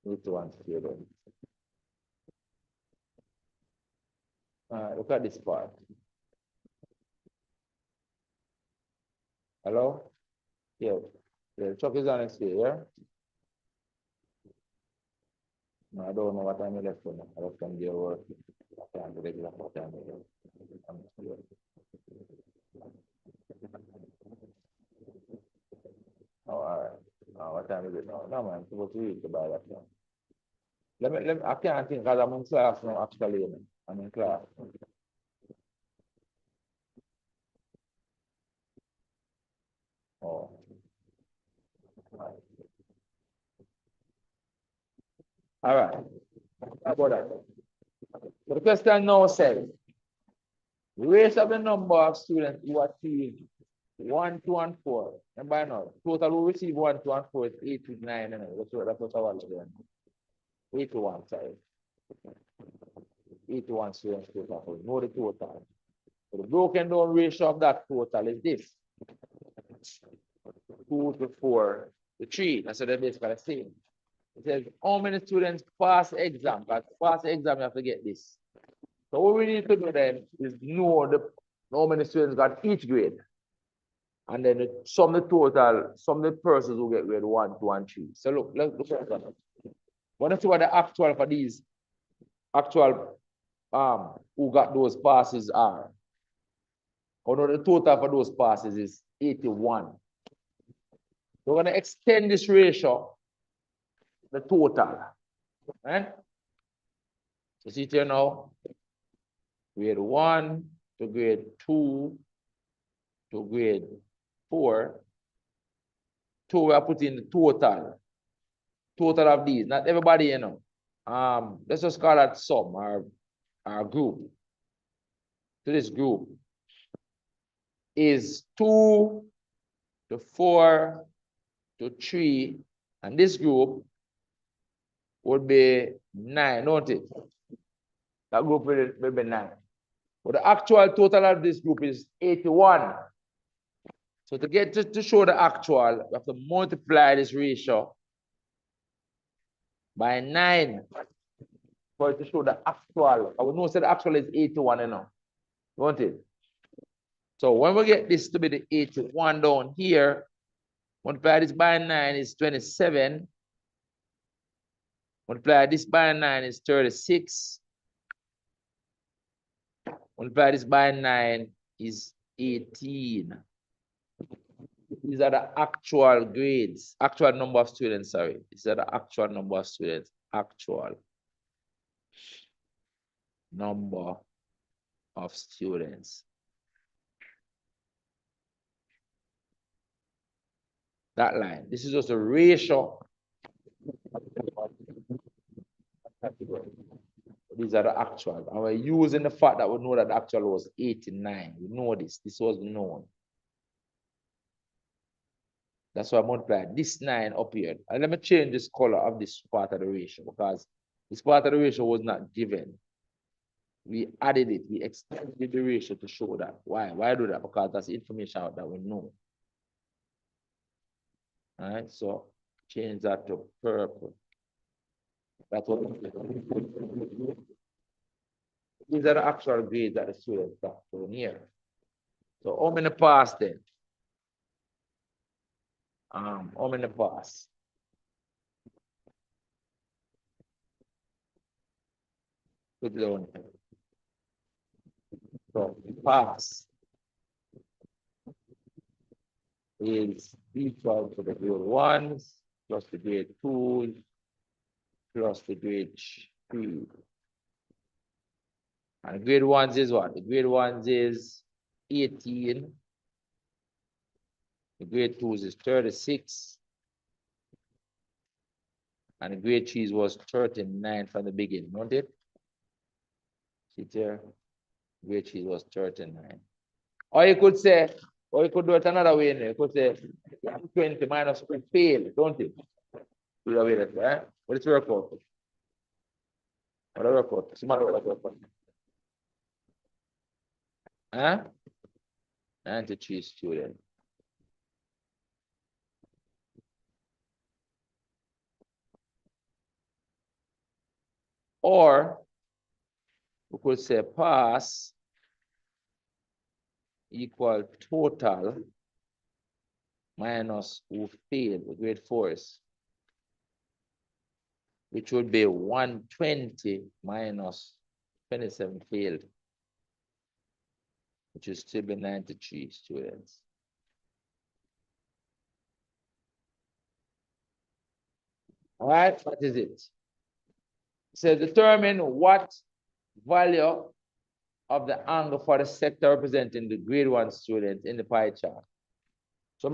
Need to one student. Look at this part. Hello? Yeah. The truck is on its way, yeah? No, I don't know what time you left for. I left from their work. I can't regular what time you left. Oh, all right. What time is it now? No, man, I'm supposed to read by that time. I can't think because I'm in class now, actually. Man. I'm in class. Oh. All right. About that. So the question now says, raise of the number of students who achieve 1, 2, and 4. And by now, total who receive 1, 2, and 4 is 8 to 9. That's what I was doing. 81, sorry. 81 students total. Know the total. So the broken down ratio of that total is this. 2 to 4 to 3. That's what they're basically saying. It says how many students pass the exam. But pass the exam, you have to get this. So what we need to do then is know how many students got each grade. And then sum the total, sum the persons who get grade 1, 2, and 3. So look at that. Want to see what the actual for these actual who got those passes are. Although the total for those passes is 81. We're going to extend this ratio, the total. Right? So see here now, grade 1 to grade 2 to grade 4. 2 we are putting the total. Total of these, not everybody, you know. Let's just call that sum, our group. So this group is 2 to 4 to 3, and this group would be 9, don't it? That group will be 9. But the actual total of this group is 81. So to get to show the actual, we have to multiply this ratio by 9 for it to show the actual. I would know say the actual is 81, you know, don't it? So when we get this to be the 81 down here, multiply this by 9 is 27. Multiply this by 9 is 36. Multiply this by 9 is 18. These are the actual grades, actual number of students, sorry. These are the actual number of students, actual number of students. That line, this is just a ratio. These are the actual. And we're using the fact that we know that the actual was 89. We know this. This was known. That's why I multiplied this 9 up here. And let me change this color of this part of the ratio because this part of the ratio was not given. We added it. We extended the ratio to show that. Why? Why do that? Because that's information out that we know. All right. So change that to purple. That's what these are the actual grades that the students got shown here. So how many pass then? How many pass? Put it down. So pass is equal to the grade 1s plus the grade 2s plus the grade 3. And grade 1s is what? The grade 1s is 18. The grade 2s is 36. And the grade 3s was 39 from the beginning, don't it? See there? Grade 3 was 39. Or you could say, or you could do it another way. You could say 20 minus 3 fail, don't it? Do that way, right? What is work out? What is work out? Somebody work out. Huh? 93 students. Or we could say pass equal total minus who failed, the grade 4s, which would be 120 minus 27 failed, which is still be 93 students. All right, what is it? It says determine what value of the angle for the sector representing the grade 1 student in the pie chart. So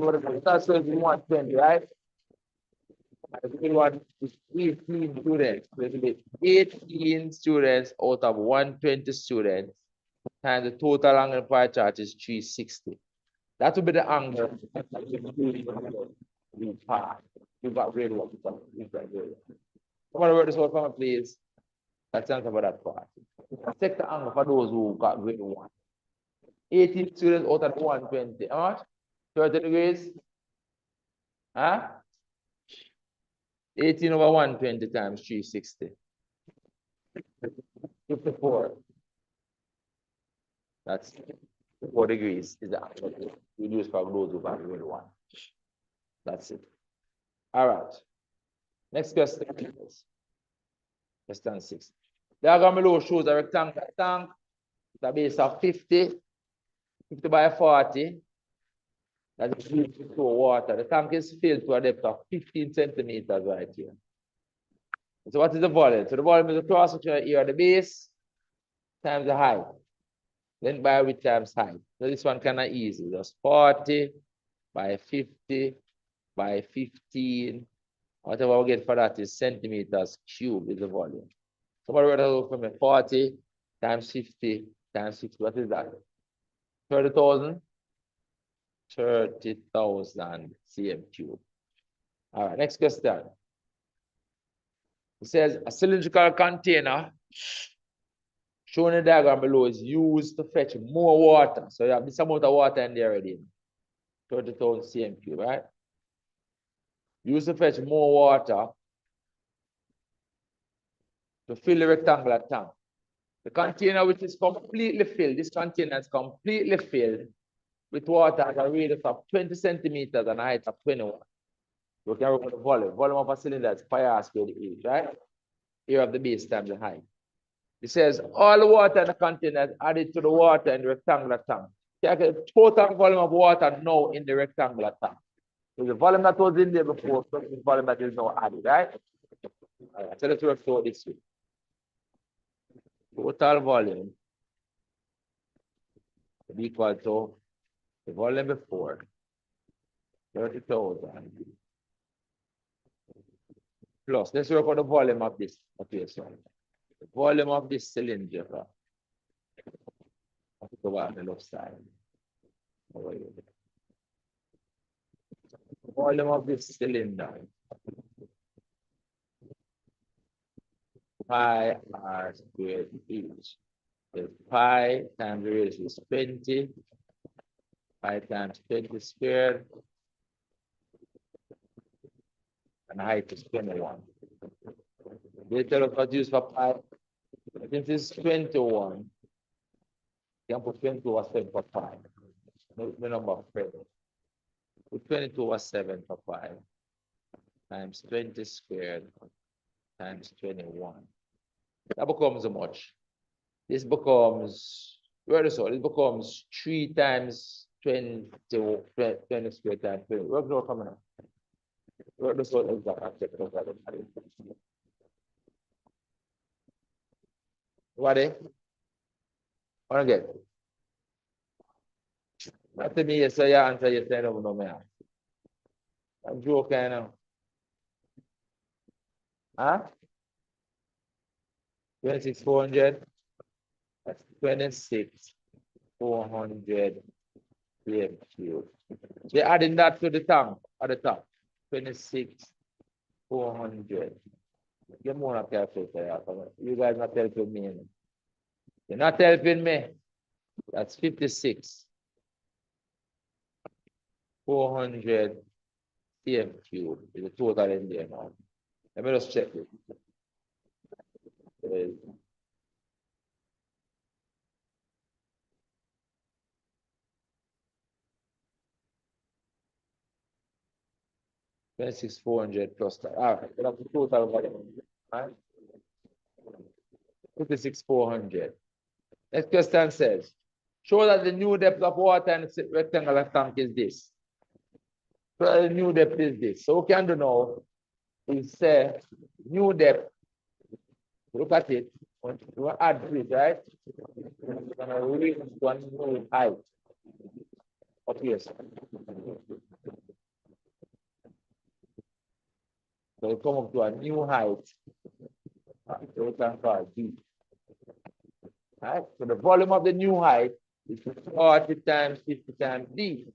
that's 120, right? The grade 1 is 18 students. So it will be 18 students out of 120 students, and the total angle in the pie chart is 360. That would be the angle. You got grade 1. Somebody write this word for me, please. Let's answer about that part. Sector angle for those who got grade 1. 18 students out of 120. How much? 30 degrees? Huh? 18 over 120 times 360. 54. That's 4 degrees is the actual we use for those who got grade 1. That's it. All right. Next question. Question 6. Diagram below shows a rectangular tank with a base of 50 by 40. That is filled with water. The tank is filled to a depth of 15 centimeters right here. So what is the volume? So the volume is the cross section area at the base times the height. Then by width times height. So this one kind of easy. Just 40 by 50 by 15. Whatever we get for that is centimeters cubed is the volume. Somebody write out for me 40 times 50 times 60. What is that? 30,000? 30,000 cm cube. All right, next question. It says a cylindrical container shown in the diagram below is used to fetch more water. So you have this amount of water in there already. 30,000 cm cube, right? Used to fetch more water to fill the rectangular tank. The container which is completely filled, this container is completely filled with water at a radius of 20 centimeters and a height of 21. We can work with the volume. Volume of a cylinder is pi r squared h, right? Area of the base times the height. It says all the water in the container is added to the water in the rectangular tank. Calculate the total volume of water now in the rectangular tank. So the volume that was in there before, so the volume that is now added, right? All right, so let's work through this way. Total volume is equal to the volume before, 30,000. Plus, let's work on the volume of this. Okay, so the volume of this cylinder. Let's go on the left side. The volume of this cylinder. Pi r squared h. The pi times the radius is 20. Pi times 20 squared. And height is 21. They tell us what used for pi. Since it's 21, you can put 22 over 7 for pi. The number of present. Put 22 over 7 for pi times 20 squared times 21. That becomes how much? This becomes, where is all? It becomes 3 times 20 square times 20. Work out coming up. Work this out exact. What eh? What again? Not to me, you say your answer, you say no, man. I'm joking now. Huh? 26,400. That's 26,400 cm cubed. They're adding that to the tank at the top. 26,400. Get more of calculator. You guys not helping me. You're not helping me. That's 56,400 cm cubed is the total in there now. Let me just check it. 26,400 plus that. All right, that's the total volume. Right? 56,400. Next question says, show that the new depth of water in the rectangular tank is this. So the new depth is this. So what we can do now is say new depth. Look at it. We add to it, right? We're gonna reach one new height. Okay. So we come up to a new height. So we can call D. Right? So the volume of the new height is 40 times 50 times D.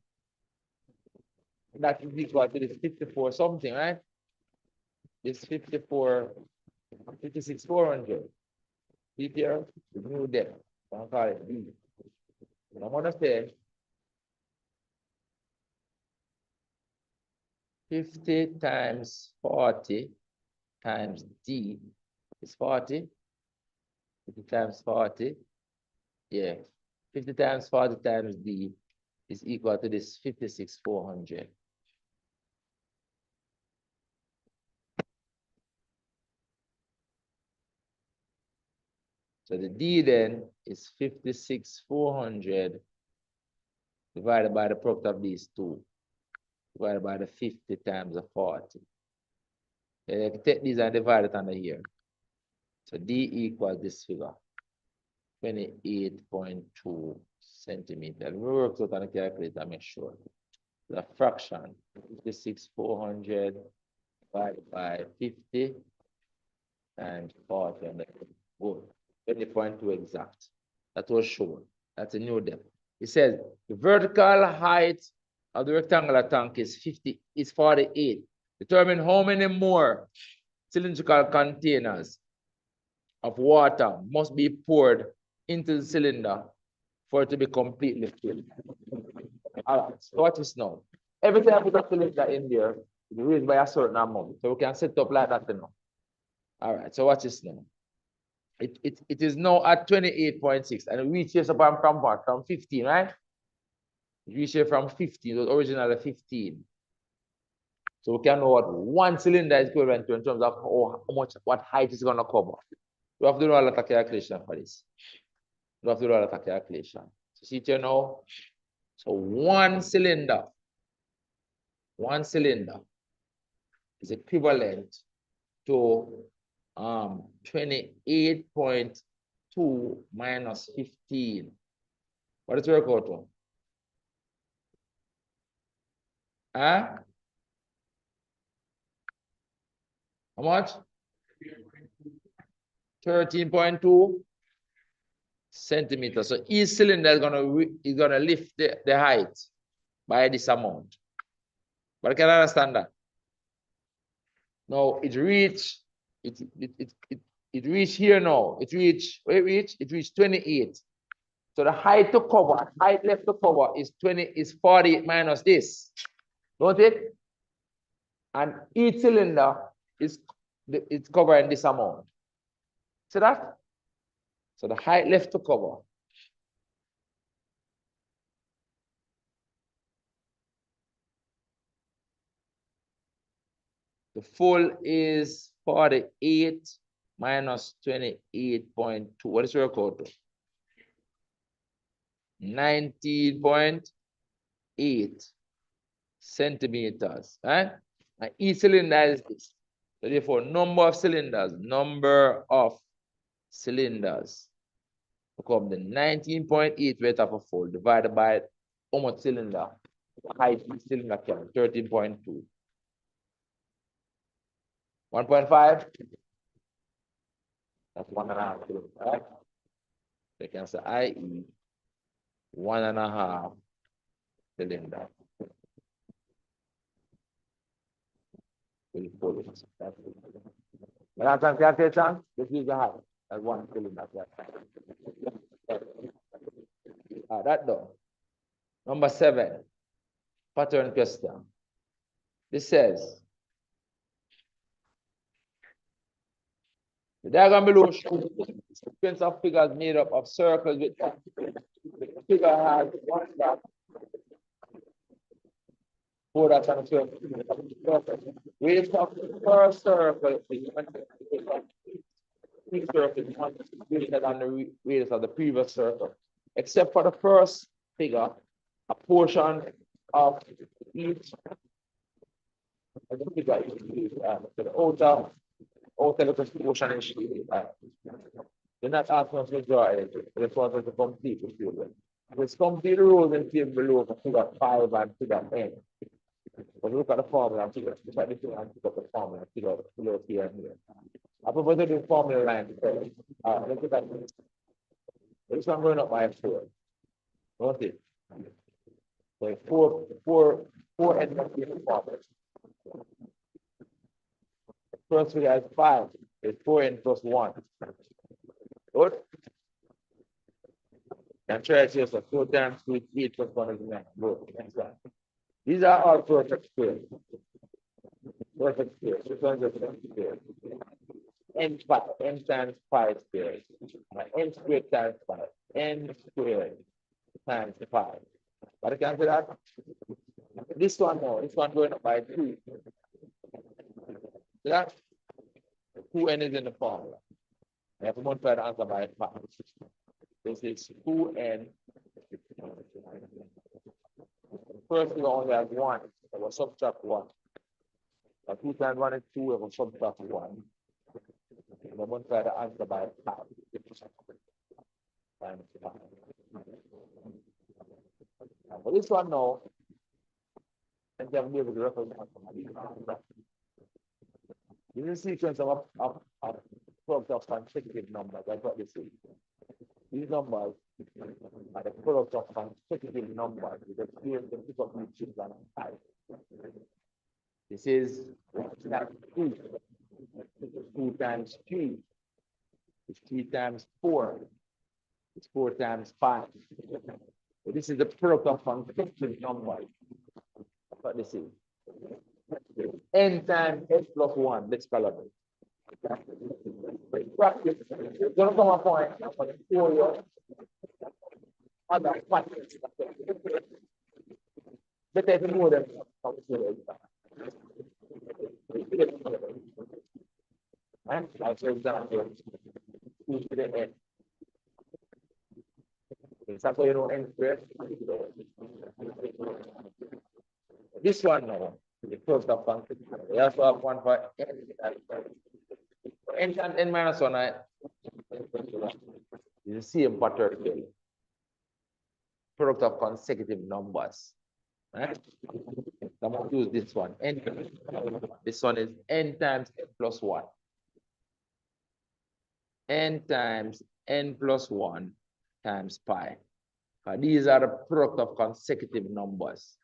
That is equal to this 54 something, right? This 56,400. See here, the new depth. I'm call it D. And I'm gonna say 50 times 40 times D is 40. 50 times 40. Yeah. 50 times 40 times D is equal to this 56,400. So the D then is 56,400 divided by the product of these two, divided by the 50 times the 40. And you can take these and divide it under here. So D equals this figure, 28.2 centimeters. We work out on the calculator, make sure. The fraction, 56,400 divided by 50 and 40. And good. 20.2 exact. That was shown. That's a new depth. It says the vertical height of the rectangular tank is 48. Determine how many more cylindrical containers of water must be poured into the cylinder for it to be completely filled. All right, so watch this now. Every time I put a cylinder in there, it's raised by a certain amount. So we can set up like that now. All right, so watch this now. It is now at 28.6 and it reaches up from what? From 15, right? It reaches from 15, it was originally 15. So we can know what one cylinder is equivalent to in terms of how much, what height is going to cover. We have to do a lot of calculation for this. We have to do a lot of calculation. So see it here now. So one cylinder is equivalent to 28.2 minus 15. What is work out to? Huh? How much? 13.2 centimeters. So each cylinder is gonna lift the height by this amount. But can I understand that? No, it reached here now. It reached 28. So the height to cover, height left to cover is 48 minus this. Don't it? And each cylinder is covering this amount. See that? So the height left to cover the full is 48 minus 28.2. What is your code? 19.8 centimeters, right? And each cylinder is this. So therefore, number of cylinders become the 19.8 weight of a fold divided by how much cylinder, height each cylinder can, 13.2. 1.5, that's 1.5 kilometers, right? They can say i.e. 1.5 cylinder. But I'm trying to calculate, let's use the height as 1 cylinder. That done. Number 7, pattern question. This says, the diagram below shows the sequence of figures made up of circles with the figure has one dot, 4 dots on a circle. Radius of the first circle is 3 circles greater than the radius of the previous circle. Except for the first figure, a portion of each of the figure is the outer little portion is they're not asking us to draw it. They want us to complete the field. Let's complete the rules and field below for figure 5 and figure 10. But look at the formula and figure. Look at this one and figure the formula and figure below here and here. I propose to do formula line. Let's look at this. This one going up by 4. What's it? So 4 ends up being formula. First figure is 5. It's 4n plus 1. Good. And try to use 4 times 2 is 8 plus 1 is 9. Good. Next one. These are all perfect squares. Perfect squares. Which ones are perfect squares? N times 5 squares. N squared times 5. N squared times 5. But I can say that. This one no. This one going up by 2. That 2n is in the formula. I have to multiply the answer by 5. This is 2n. First, we only have 1. So we'll subtract 1. 2 times 1 is 2. We will subtract 1. We'll multiply the answer by 5. Times 5. For this one now, and then we will represent this is a sequence of products of consecutive numbers. That's what this is. These numbers are the product of consecutive numbers with the experience of different chips and types. This is 2. 2 times 3. It's 3 times 4. It's 4 times 5. So this is the product of consecutive numbers. That's what this is. N times S plus 1. Let's calibrate. Practice. Don't come up point. Other practice. Better than more than and like for example, 2 to the n. Example, you know, n squared. This one now. The product of function. We also have one for n and n minus 1. You see a pattern. Product of consecutive numbers. Right? I'm going to use this one. N. This one is n times n plus 1. N times n plus 1 times pi. These are the product of consecutive numbers.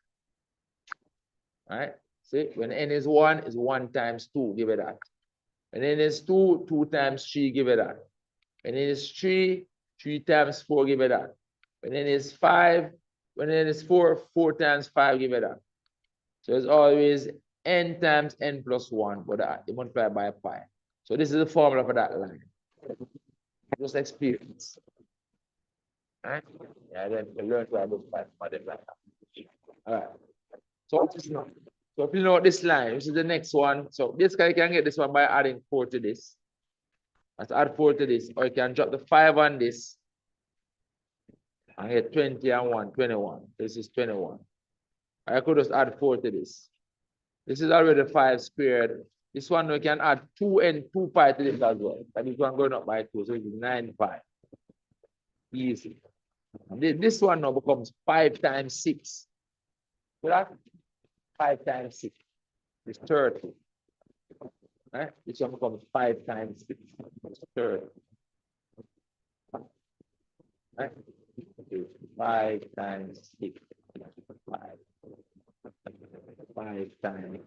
Right? See, when n is 1 times 2, give it that. When n is 2, 2 times 3, give it that. When n is 3, 3 times 4, give it that. When n is 5, when n is 4, 4 times 5, give it that. So it's always n times n plus 1, but you multiply by pi. So this is the formula for that line. Just experience. Right? Yeah, then you learn to identify them like that. All right. So what is now? So if you know this line, this is the next one. So this guy can get this one by adding 4 to this. Let's add 4 to this, or you can drop the 5 on this. I get 20 and 1, 21. This is 21. I could just add 4 to this. This is already 5 squared. This one we can add 2 and 2 pi to this as well. And this one going up by 2, so it is 9 pi. Easy. And this one now becomes 5 times 6. So that 5 times 6 is 30. Right? This one becomes 5 times 6 is 30. Right? 5 times 6. 5 times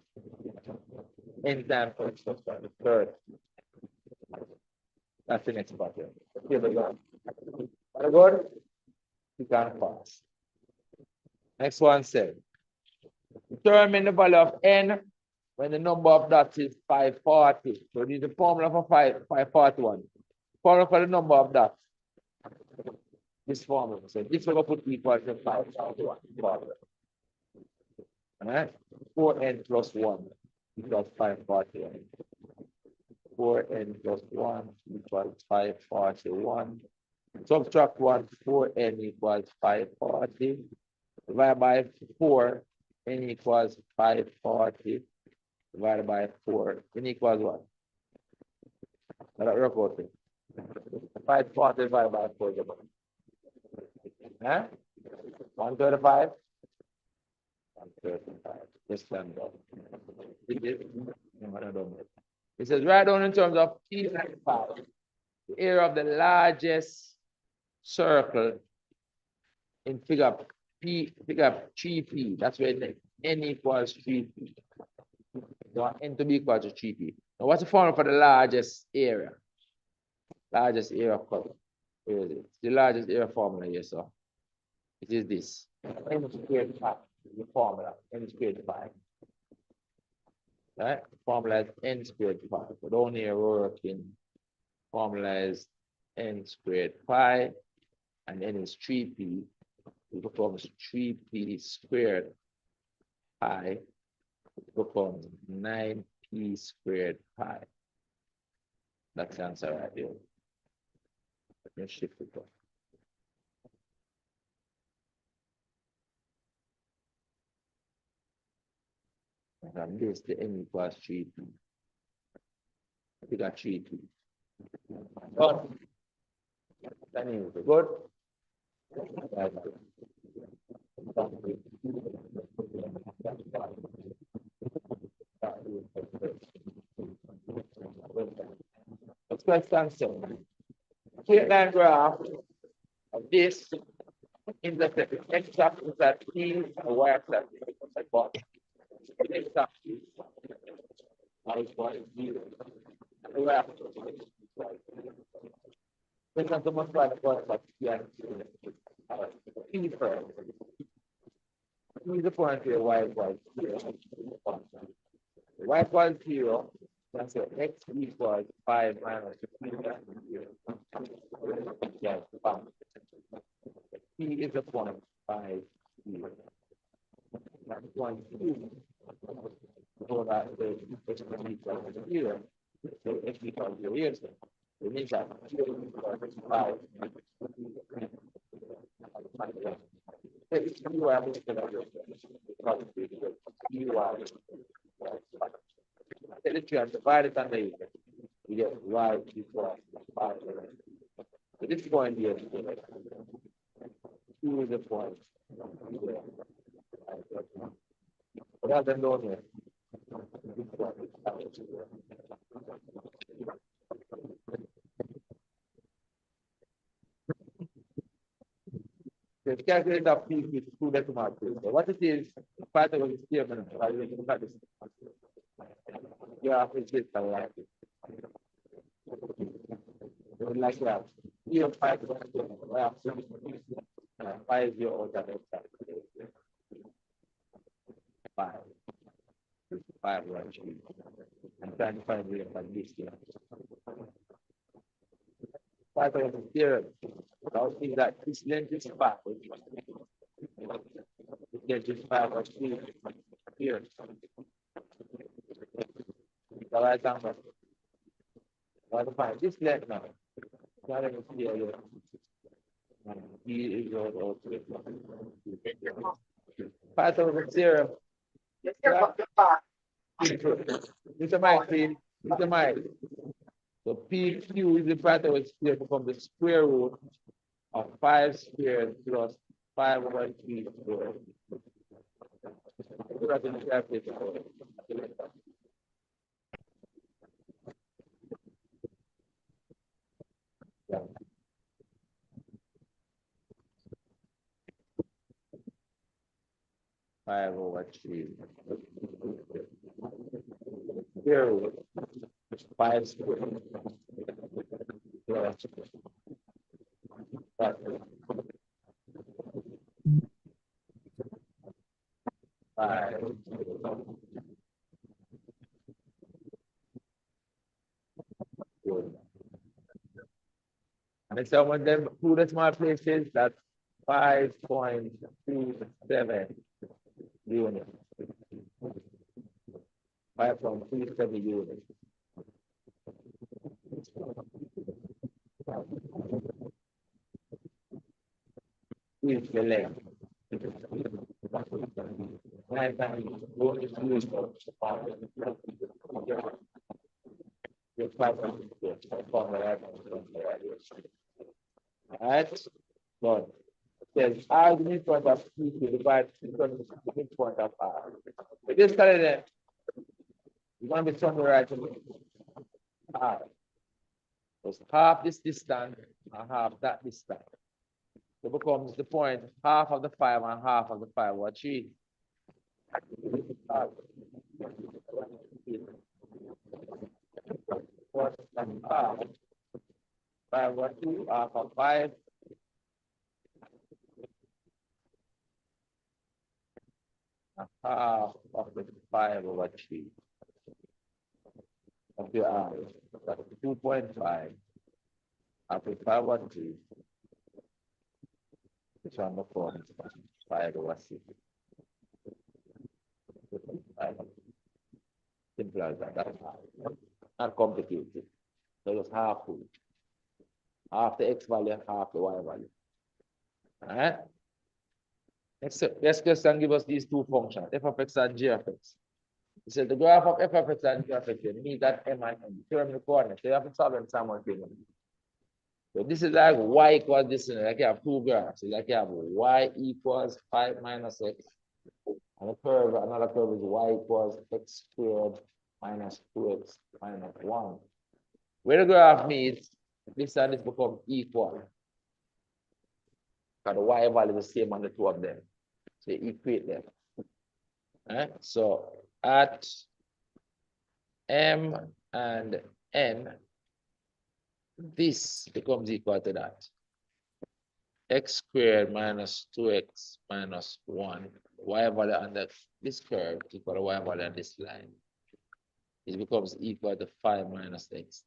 n times 30. That's the next part here. Here we go. Very good. You can pass. Next one said, determine the value of n when the number of dots is 540. So we need the formula for 541. Formula for the number of dots. This formula. So this we're going to put equal to 541. All right? 4n plus 1 equals 541. 4n plus 1 equals 541. Subtract 1, 4n equals 540. Divided by 4, n equals 540. Divided by 4, n equals what? That work out. 540 divided by 4. Huh? 135? 135. Just stand up. It says write down in terms of P and 5, the area of the largest circle in figure 3P. That's where n equals 3P. You want n to be equal to 3P. Now, what's the formula for the largest area? Largest area of color. Where is it? The largest area formula here, so it is this. N squared 5. The formula n squared 5. Right? Formula is n squared 5. But down here working, formula is n squared 5, and n is 3p. It becomes 3p squared pi. It becomes 9p squared pi. That's the answer right there. Let me shift it up. And this the n equals 3p. We got 3p. Good. That means good. Let's question 7. Straight line graph of this intersect the x-axis at P and y-axis at bottom. The x-axis is 0. The y-axis is then to multiply the point of P and P first. P is the point here, y equals 0. Y equals 0. That's it. X equals 5 minus 0. Yes, 5. P is a point 5. That's 1, 2. So that the X equals 0. So X equals 0 here. So it means that 0 equals 5. Divide it under here. You get y equals 5. So this point here, 2 is the point. What are the known here? The calculate of P with 2 decimal places. So what it is, Pythagoras theorem. Look at this. Yeah, it's this like it. Like that. Here, Pythagoras theorem. 5 0 out of 5. 5 right. I'm trying to find real like this here. Pythagoras theorem. Now see that this length is 5. This length is 5 or 3 here. The right angle. What to find this length now? Not even clear here. is Pythagoras theorem. Mr. Mike, please. Mr. Mike. So PQ is the Pythagoras theorem becomes the square root of 5 squared plus 5 over 3 squared. Yeah. 5 over 3. 0. 5 squared. Plus 5. And it's some of them two decimal places, that's 5.27 units. 5.27 units. Is the length. Alright, but there's R the midpoint of P to divide the midpoint of R. But this kind of then, you're going to be summarizing R. It's half this distance and half that distance. So it becomes the point half of the 5 and half of the 5 over 3. Half 5 over 2, half of 5. Half of the 5 over 3. Of the R. That's 2.5. Half of 5 over 3. Which one becomes 5 over 6. Simple as that. That's not complicated. So it's half full. Half the x value, half the y value. All right. Next question give us these two functions, f of x and g of x. It says the graph of f of x and g of x, you meet that m and n, determine the coordinates. So you have to solve them simultaneously. So this is like y equals this, like you have two graphs. So like you have y equals 5 minus x. And the curve, another curve is y equals x squared minus 2x minus 1. Where the graph meets, this and this become equal. Because the y value is the same on the two of them. So you equate them. Right? So at m and n, this becomes equal to that. X squared minus 2x minus 1. Y value on this curve is equal to y value on this line. It becomes equal to 5 minus x.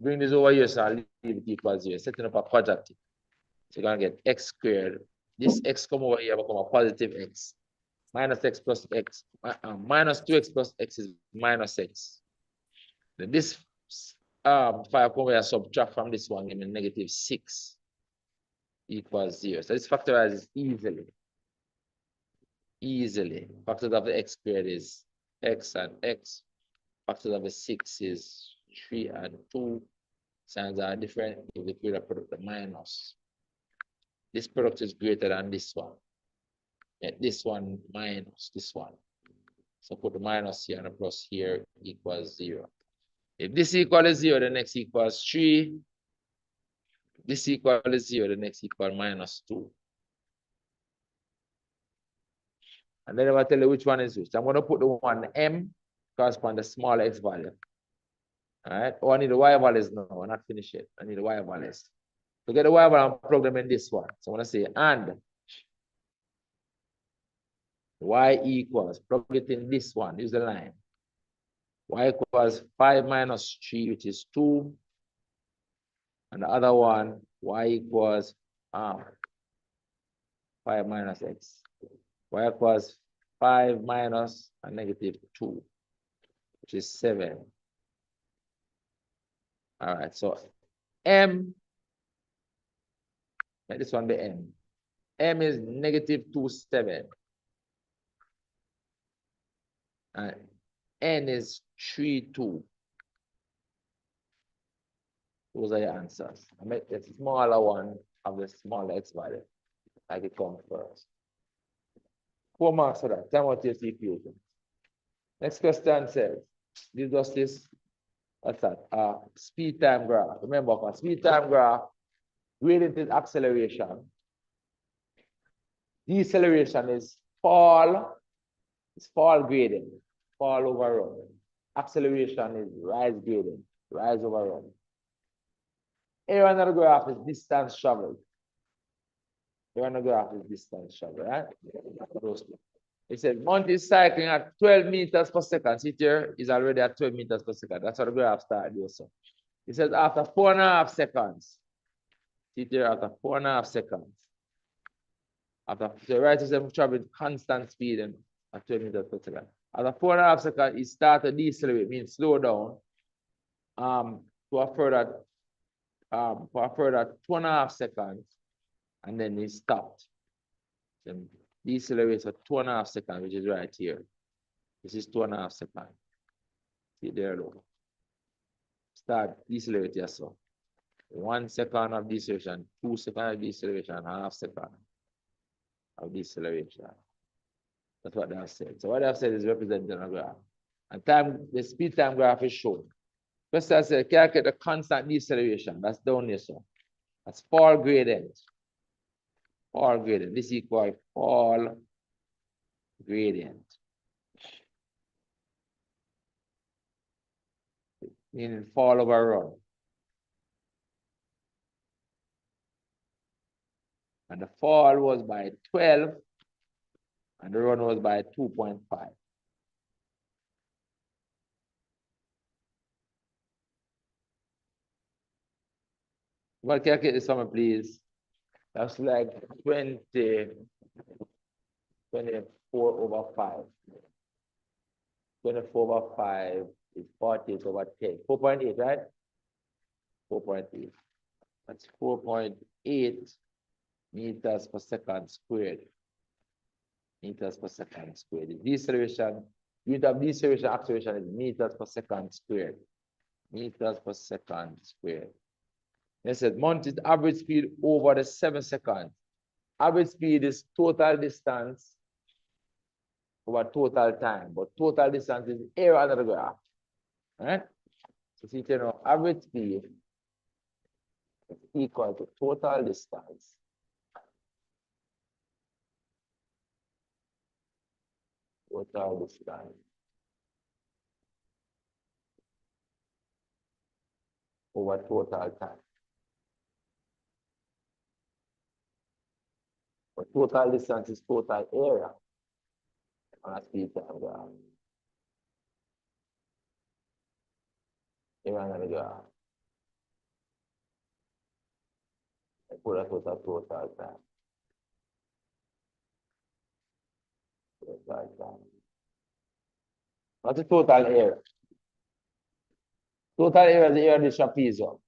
Bring this over here, so I'll leave it equal to 0. Setting up a quadratic. So you're going to get x squared. This x come over here become a positive x. Minus x plus x. Minus 2x plus x is minus x. Then this 5 come over here, subtract from this one, give me negative 6 equals 0. So this factorizes easily. Easily. Factors of the x squared is x and x. Factors of the 6 is 3 and 2. Signs are different. If the create product, the minus. This product is greater than this one. And this one minus this one. So put the minus here and the plus here equals 0. If this equals 0, the next equals 3. This equals 0, the next equals minus 2. And then I will tell you which one is which. I'm going to put the one m correspond to the small x value. All right. Oh, I need the y values now. I'm not finished yet. I need the y values. To get the y value, I'll plug them in this one. So I'm going to say and y equals, plug it in this one. Use the line. Y equals 5 minus 3, which is 2. And the other one, y equals 5 minus x. Y equals 5 minus a negative 2, which is 7. All right, so m Let this one be M. M is -27. And N is 3.2. Those are your answers. I make the smaller one of the smaller x value. Like it comes first. 4 marks for that. Time out your equation. Next question says, gives us this, what's that? Speed time graph. Remember, for speed time graph, gradient is acceleration. Deceleration is fall. It's fall gradient. Fall over run. Acceleration is rise gradient. Rise over run. Area under the graph is distance traveled. Area under the graph is distance traveled, right? Those two. It says Mount is cycling at 12 meters per second. See here is already at 12 meters per second. That's how the graph started also. It says after 4.5 seconds. See here after 4.5 seconds. After the right is traveling constant speed and at 12 meters per second. After 4.5 seconds, it started to decelerate, means slow down. To a further for a further 2.5 seconds, and then it stopped. Then decelerates for 2.5 seconds, which is right here. This is 2.5 seconds. See there, look. Start decelerate, yes, so 1 second of deceleration, 2 seconds of deceleration, half second of deceleration. That's what they have said. So what they have said is represented on a graph. And time, the speed time graph is shown. First, I said, calculate the constant deceleration. That's down here, so that's fall gradient. Fall gradient. This equals fall gradient. Meaning fall over run. And the fall was by 12, and the run was by 2.5. Well, calculate this for me, please. That's like 24 over 5. 24 over 5 is 48 over 10. 4.8, right? 4.8. That's 4.8 meters per second squared. Meters per second squared. The deceleration, unit of deceleration acceleration is meters per second squared. Meters per second squared. They said mounted average speed over the 7 seconds. Average speed is total distance over total time, but total distance is area under the graph. Right? So see, you know, average speed is equal to total distance over total time. But total distance is total area on a speed time graph. Area under the graph. I put that total time. Total time. What's the total area? Total area is the area of the trapezoid.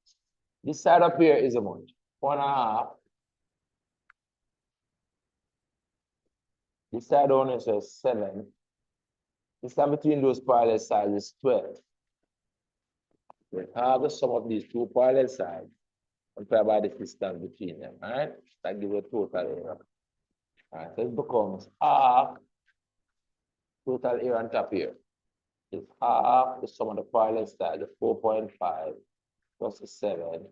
This side up here is a much. 1.5. This side down is 7. The side between those parallel sides is 12. We have the sum of these two parallel sides multiplied by the distance between them, right? That gives a total area. All right, so it becomes half total area on top here. It's half the sum of the parallel sides, the 4.5 plus the 7.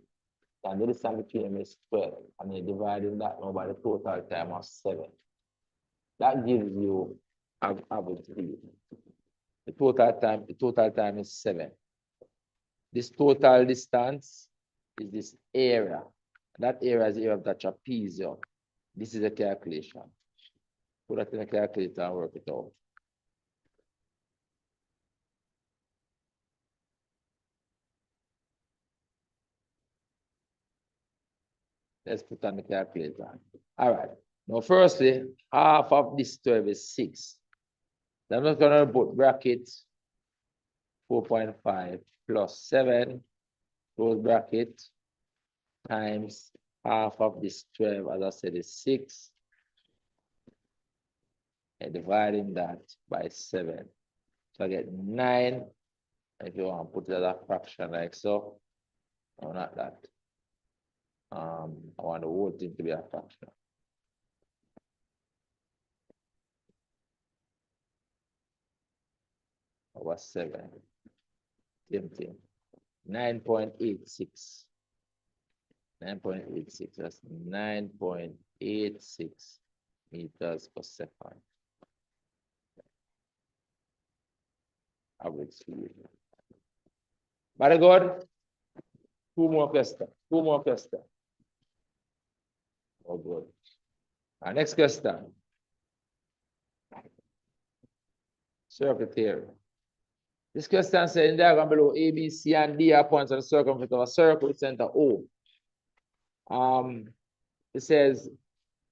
And the distance between them is 12. And you're dividing that now by the total time of 7. That gives you average speed. The total time is 7. This total distance is this area. That area is the area of the trapezium. This is a calculation. Put that in a calculator and work it out. Let's put on the calculator. All right. Now, firstly, half of this 12 is 6. Then I'm just going to put brackets 4.5 plus 7, close bracket, times half of this 12, as I said, is 6. And dividing that by 7. So I get 9. If you want to put it as a fraction like so, or not that. I want the whole thing to be a fraction. Over 7. Same thing. 9.86. 9.86. That's 9.86 meters per second. Average speed. Very good. 2 more questions. 2 more questions. Oh, good. Our next question. Circuit theory. This question says in the diagram below, A, B, C, and D are points on the circumference of a circle with center O. It says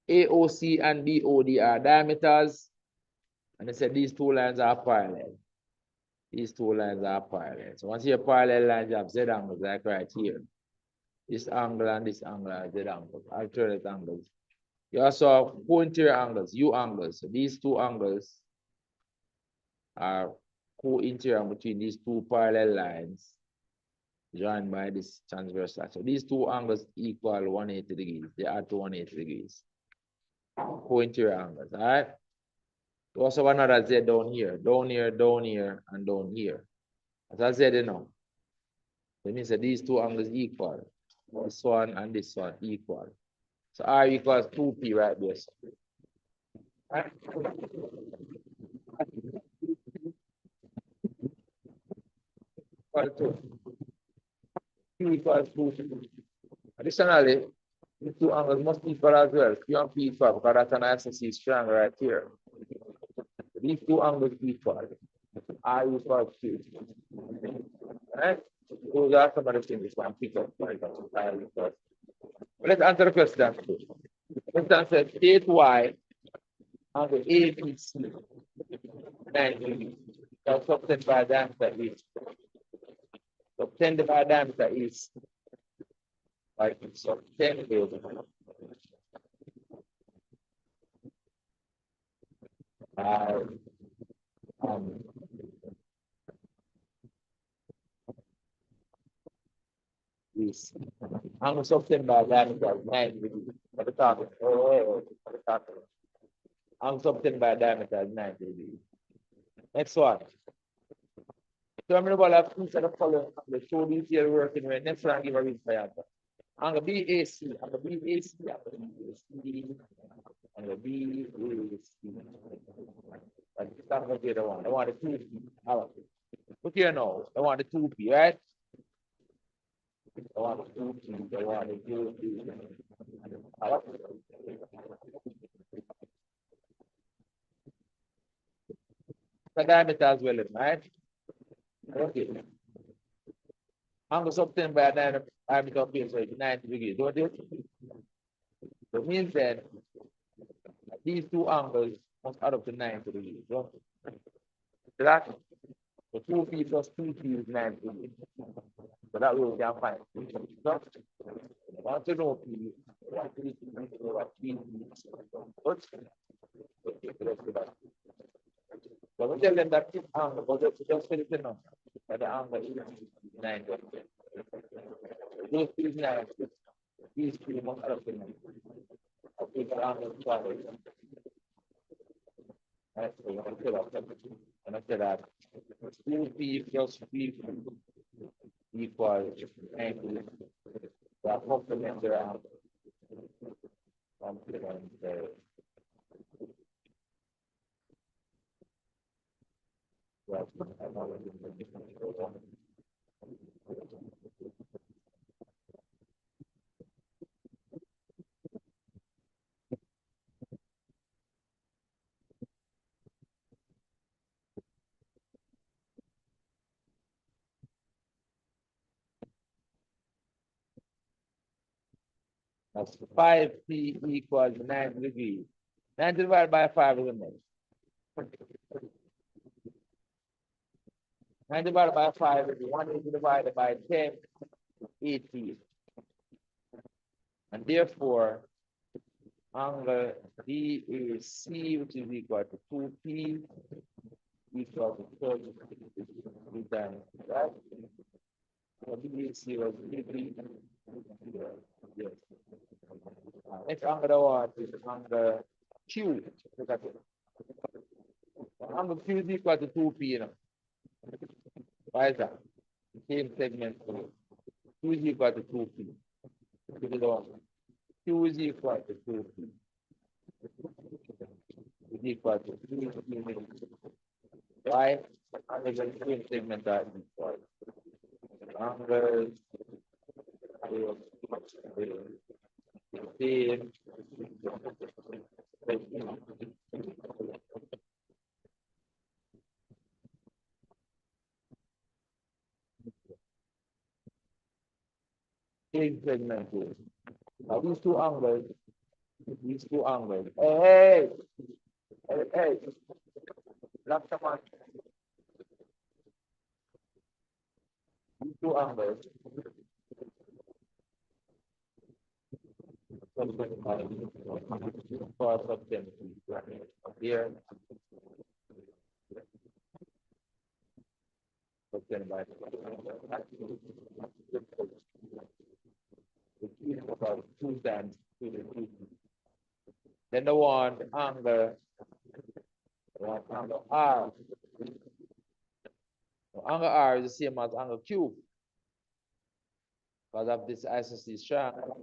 AOC and BOD are diameters, and it said these two lines are parallel. These two lines are parallel. So once you have parallel lines, you have Z angles, like right here. This angle and this angle are Z angles, alternate angles. You also have co-interior angles, U angles. So these two angles are co-interior between these two parallel lines joined by this transverse line. So these two angles equal 180 degrees. They are to 180 degrees. Co-interior angles, all right? We also have another Z down here, down here, down here, and down here. As I said, you know, it means that these two angles equal. This one and this one equal. So R equals 2P right there. Right? P equals 2P. Additionally, these two angles must equal as well. Q and P equal because that's an ISOC triangle right here. These two angles equal. I equals Q. Right? Those are some of the things one pick up. Let's answer the question. Let's answer state Y angle ABC 9 degrees. That's subtended by diameter is. Subtended by diameter is like subtended by is angle subtended by diameter 9 degrees. At the top. At the top. Angle subtended by diameter 9 degrees. Next one. Terminal of instead of following the show detail working when next one give a read by answer. Angle BAC, angle BAC, angle BAC, angle BAC. That's not the one. I want the 2P. Look here now. I want the 2P, right? I want the 2P. I want the 2P. The diameter as well, right? Okay. Angle subtended by diameter of base is 90 degrees. Don't it? So it means that these two angles must add up to 90 degrees. Don't it? So that the 2P plus 2P is 90 degrees. So that way we can find. So, want to know P, what P, what P, what? Okay, so let's go back. So we tell them that this angle, but just fill it in now. That the angle is 90. Those is 90. These three must add up to 90. Okay, the angle is 12. Right, so you want to fill up. And after that, 2P plus P equals 90. That complementary angle. Complementary. That's 5P equals 90 degrees. 90 divided by 5 is a minute. 90 divided by 5 is 180 divided by 10, 80. And therefore, angle DAC, which is equal to 2P, equal to 30 times that. So DAC was 3P. Yes. Next angle what is angle Q. Look at it. Angle Q is equal to 2P, you know. Why is that? Same segment. Q is equal to 2P. Q is equal to 2P. Is equal to 3P. Why? Angle the same segment are equal. Angle same. Same segment. Now these two angles. Hey, not someone. These two angles. For substance here. Substance by two times. Then the one angle R. Angle R is the same as angle Q. Because of this isosceles triangle.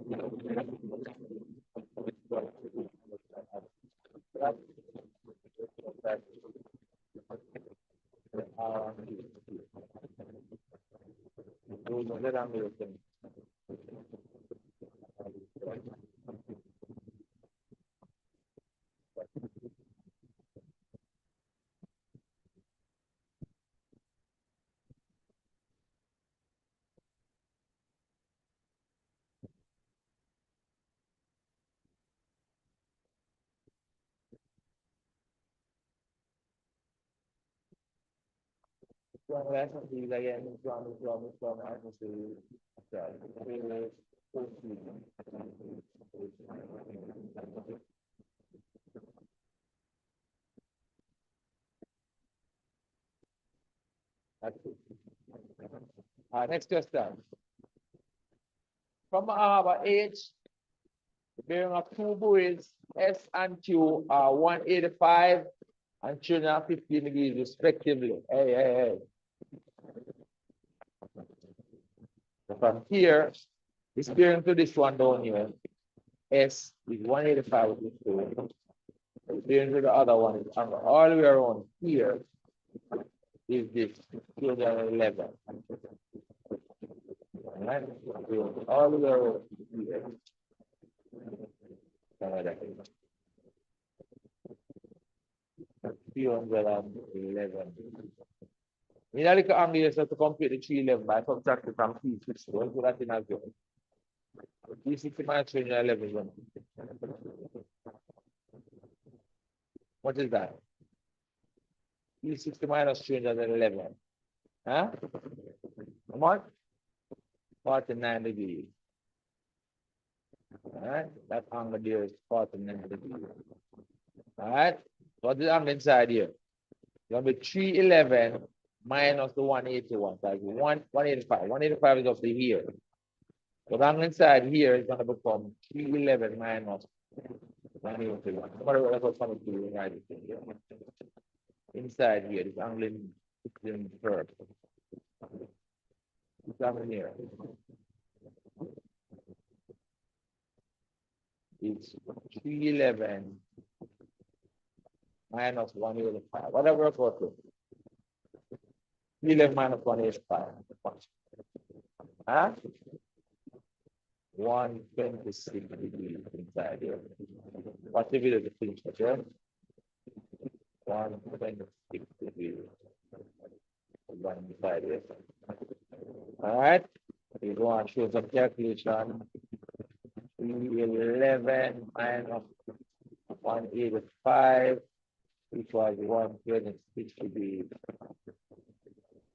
Next question. From our H, the bearing of two buoys, S and Q are 185 and 315 degrees respectively. Hey. So from here, this bearing to this one down here, S is 185 with this two. Bearing to the other one is all the way around here is this 211. Right? All the way around here. 311. We now look at angle here to complete the 311 by subtracting from 360. We'll do that in as well. 360 minus 311. What is that? 360 minus 311. Huh? Come on. 49 degrees. All right, that angle there is 49 degrees. All right, what is the angle inside here? It's going to be 311 minus the 181. Like 185. 185 is up to here. So the angle inside here is going to become 311 minus 181. That's what's coming to you right here. Inside here, this angle in verb. This angle here. It's 311 minus 185. Whatever it's worth to. 311 minus 185. Huh? 126 degrees inside here. What's the video to finish? Okay? 126 degrees. One inside here. All right. We go and show some calculation. 311 minus 185, which was 126 degrees.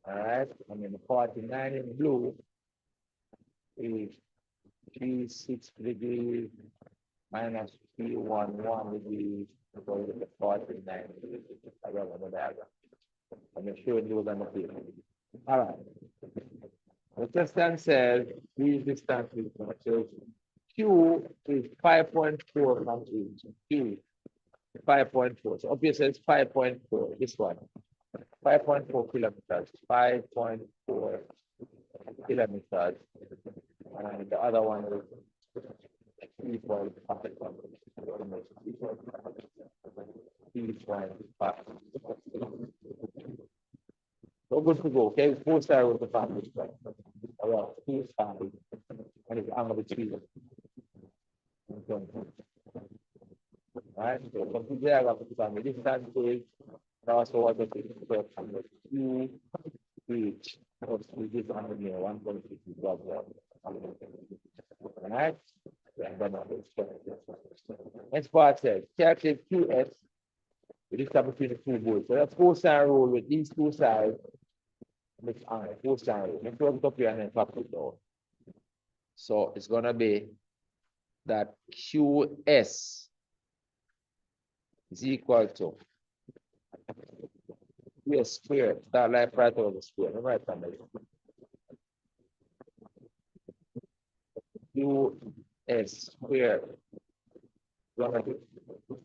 All right, and then 49 in blue is 360 degrees minus 311 degrees equal to 49 degrees. I don't know that. I'm showing you on the paper. All right. The question says these distances. So Q is 5.4 from each. Q 5.4. So obviously it's 5.4. This one. 5.4 kilometers. 5.4 kilometers. And the other one is 3.5. 3.5. So good to go. Okay, 4 star with the family. Around 2 stars. And it's angle between them. Right? So from there, I got the family distance is also what the Q reach. We give on the 1.6. Right? And then next part says calculate QS. It is between the two boards. So that's 4 star rule with these two sides. Make 4 star rule. Make it up here and then pop it down. So it's gonna be that QS is equal to QS squared. That like right over the square. Right under it. QS squared.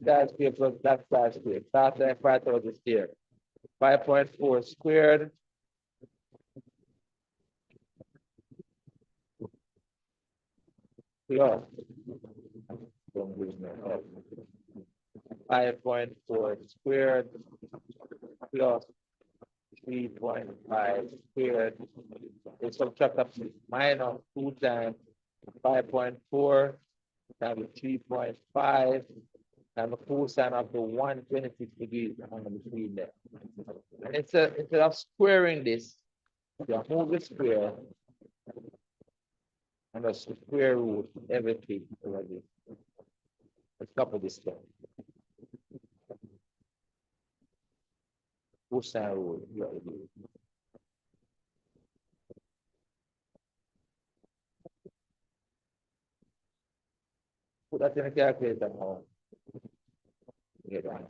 That square plus that side square. That like right over the square. 5.4 squared. Plus 5.4 squared plus 3.5 squared. It's subtract up minus 2 times 5.4 times 3.5 and the cosine of the 126 degrees on the between there. And instead of squaring this, you move the square and the square root everything already. Let's copy this down. Cosine rule. Put that in a calculator now. Get on.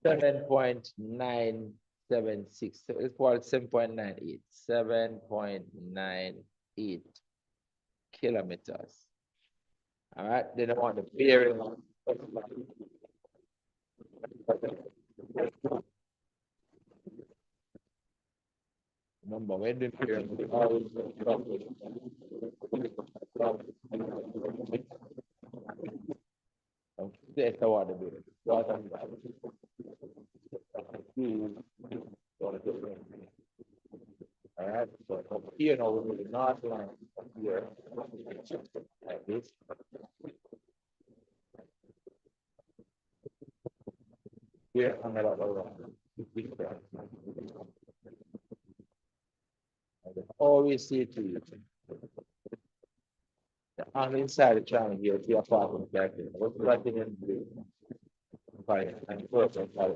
7.976. So it's called 7.98. 7.98 kilometers. All right, then I want the bearing. Remember, when the bearing always that's the water bearing. All right, so from here now we will not line here like this. Here on the other always see to you. On the inside of the triangle here, see a part of the back here. What's the right thing to do? Right, and first I'm going to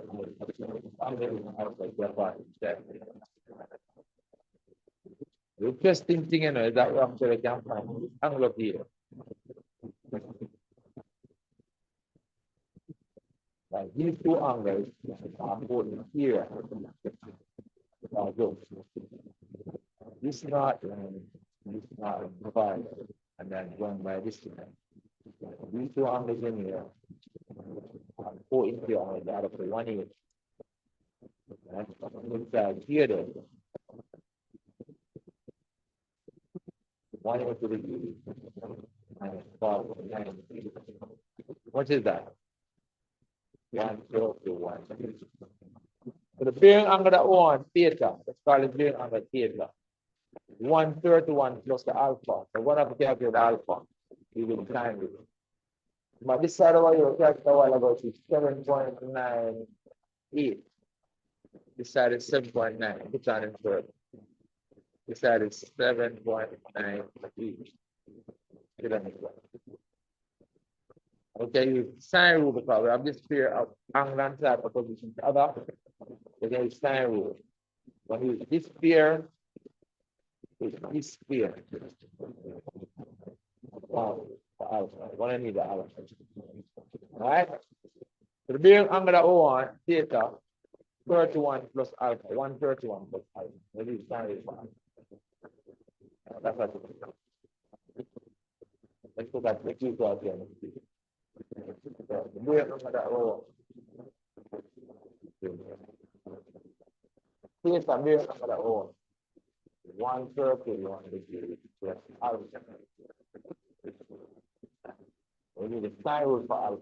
the interesting thing, you know, is that we're actually can find this angle up here. Like these two angles are both here. This knot and this knot divided, and then going by this line. These two angles in here are 4 inches on the other 1 inch. Inside here, then 1 inch to the minus 5.9. What is that? 1/1. So the bearing angle that one theta, let's call it bearing angle theta. 1/31 plus the alpha. So what have to calculate the alpha? We will time it. But this side over here, calculate a while ago, is 7.98. This side is 7.9. Put on in third. This side is 7.98 kilometers. Okay, use sine rule because we have this pair of angle and side opposition to other. We can use sine rule. When you use this pair, with this pair. Wow, the alpha. What I need the alpha. Alright? So the bearing angle that we want, theta, 31 plus alpha, 131 plus alpha. Maybe it's sine rule. That's what it is. Let's go back to the Q class here. The bearing angle that we want. Here's the bearing angle that we want. 131 degree plus alpha. We need a sine rule for alpha.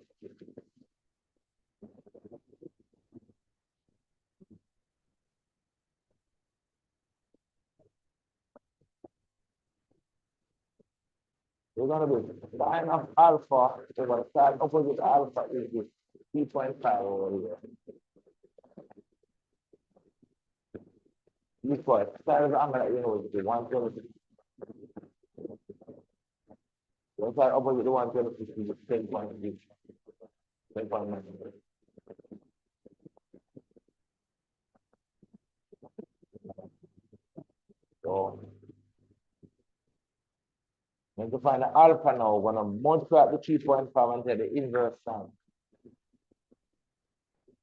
We're going to do sine of alpha. We're going to sine opposite alpha is this 3.5 over here. Equal sine of the angle that you know is the 126. The sine opposite the 126 is 10.9. 10.9. So, when you find the alpha now, we're going to multiply the 3.5 and take the inverse sine.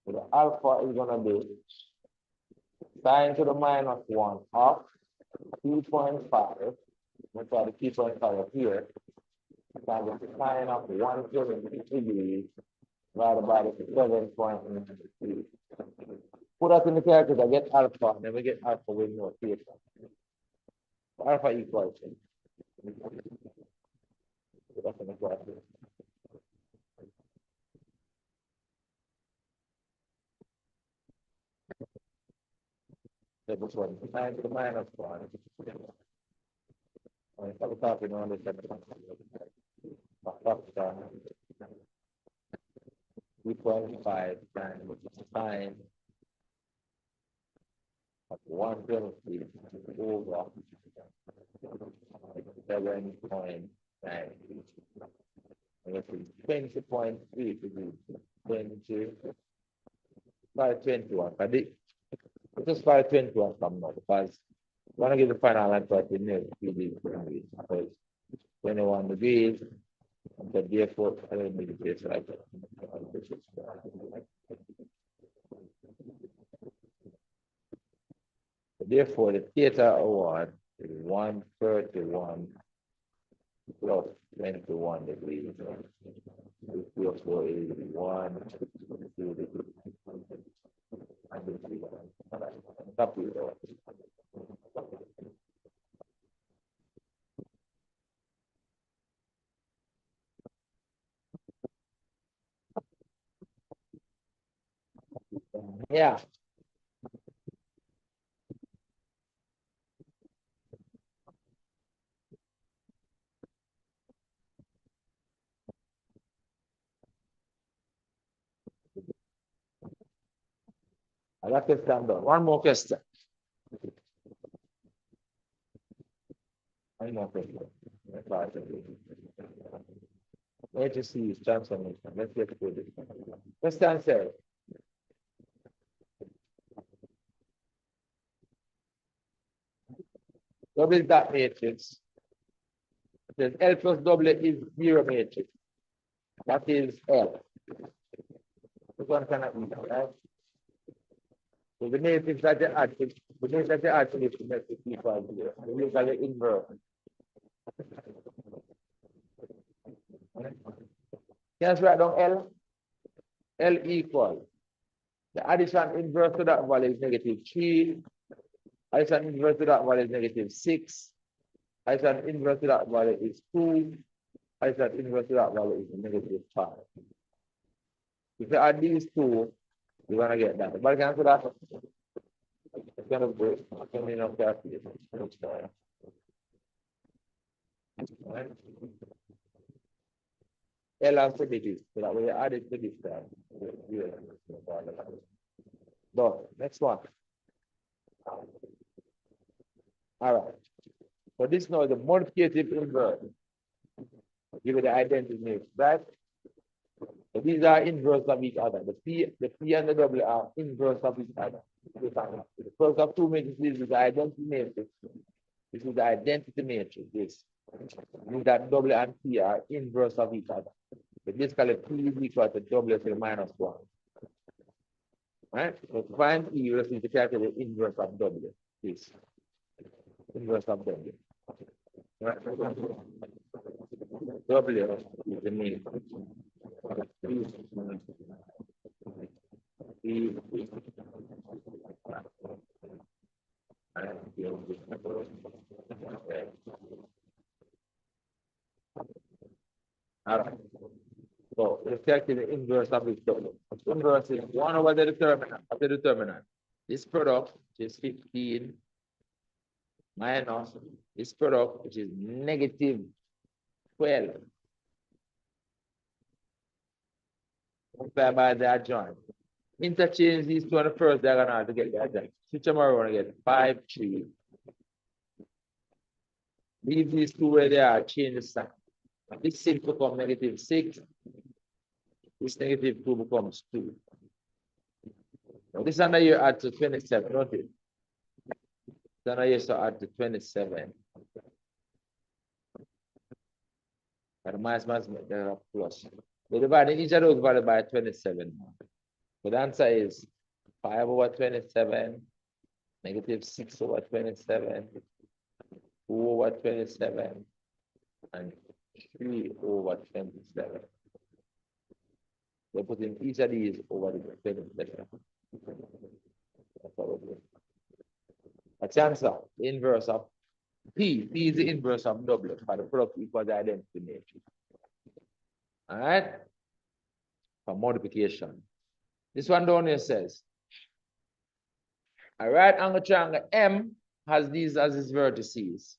So the alpha is going to be sine to the minus 1 of 2.5. Multiply the 3.5 up here. Times the sine of 170 degrees divided by the 7.93. Put that in the calculator, get alpha, then we get alpha with no theta. Alpha equals. That's in the calculator. So this one, sine to the minus 1. I'm talking on this. 3.5 times sine of 120 over 7.9. And it's 20.3 degrees. 20 by 21. But it just by 21 from now because we want to get the final answer to know 3 degrees because 21 degrees. And so therefore, I don't need to place like that. Therefore, the theta award is 131 plus 21 degrees. Therefore, it is 1, 2 degrees. Copy that. Yeah. I got this done. One more question. One more question. Let's see transformation. Let's get to this. First answer. What is that matrix? It says L plus W is 0 matrix. That is L. This one cannot be, right? So the matrix that you add to the matrix that you add to this matrix equals 0. We look at the inverse. Just write down L. L equals. The addition inverse to that value is negative 3. Addition inverse to that value is negative 6. Addition inverse to that value is 2. Addition inverse to that value is negative 5. If you add these two, you're going to get that. But can answer that? It's going to break. It's going to be calculation. Right? L and primitive. So that when you add it to this time. Done. Next one. All right. So this now is the multiplicative inverse. Give it the identity name, right? So these are inverse of each other. The P and the W are inverse of each other. The first of two matrices is the identity matrix. This is the identity matrix. This means that W and P are inverse of each other. So basically P is equal to W to the minus 1. Right? So to find P, you just need to calculate the inverse of W. This inverse of W. Right? W is the mean. All right. So let's calculate the inverse of this W. The inverse is 1 over the determinant of the determinant. This product, which is 15, minus this product, which is negative 12. Multiply by the adjoint. Interchange these two on the first diagonal to get the adjoint. Switch them around and get 5, 3. Leave these two where they are, change the sign. This 6 becomes negative 6. This negative 2 becomes 2. Now this under here add to 27, don't it? This under here so add to 27. And minus plus. We divide each of those values by 27. So the answer is 5 over 27, negative 6 over 27, 2 over 27, and 3 over 27. We're putting each of these over the 27. That's what we're doing. That's the answer, the inverse of P. P is the inverse of W, for the product equals the identity matrix. All right? For multiplication. This one down here says, a right angle triangle M has these as its vertices.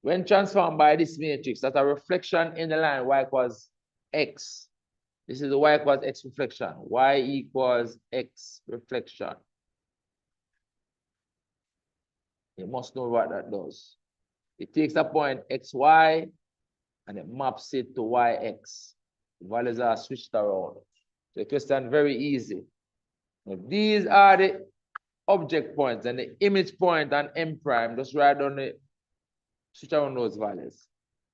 When transformed by this matrix, that's a reflection in the line y equals x. This is the y equals x reflection. Y equals x reflection. You must know what that does. It takes a point xy and it maps it to yx. The values are switched around. So the question very easy. Now, these are the object points and the image point and M prime. Just write down the switch around those values.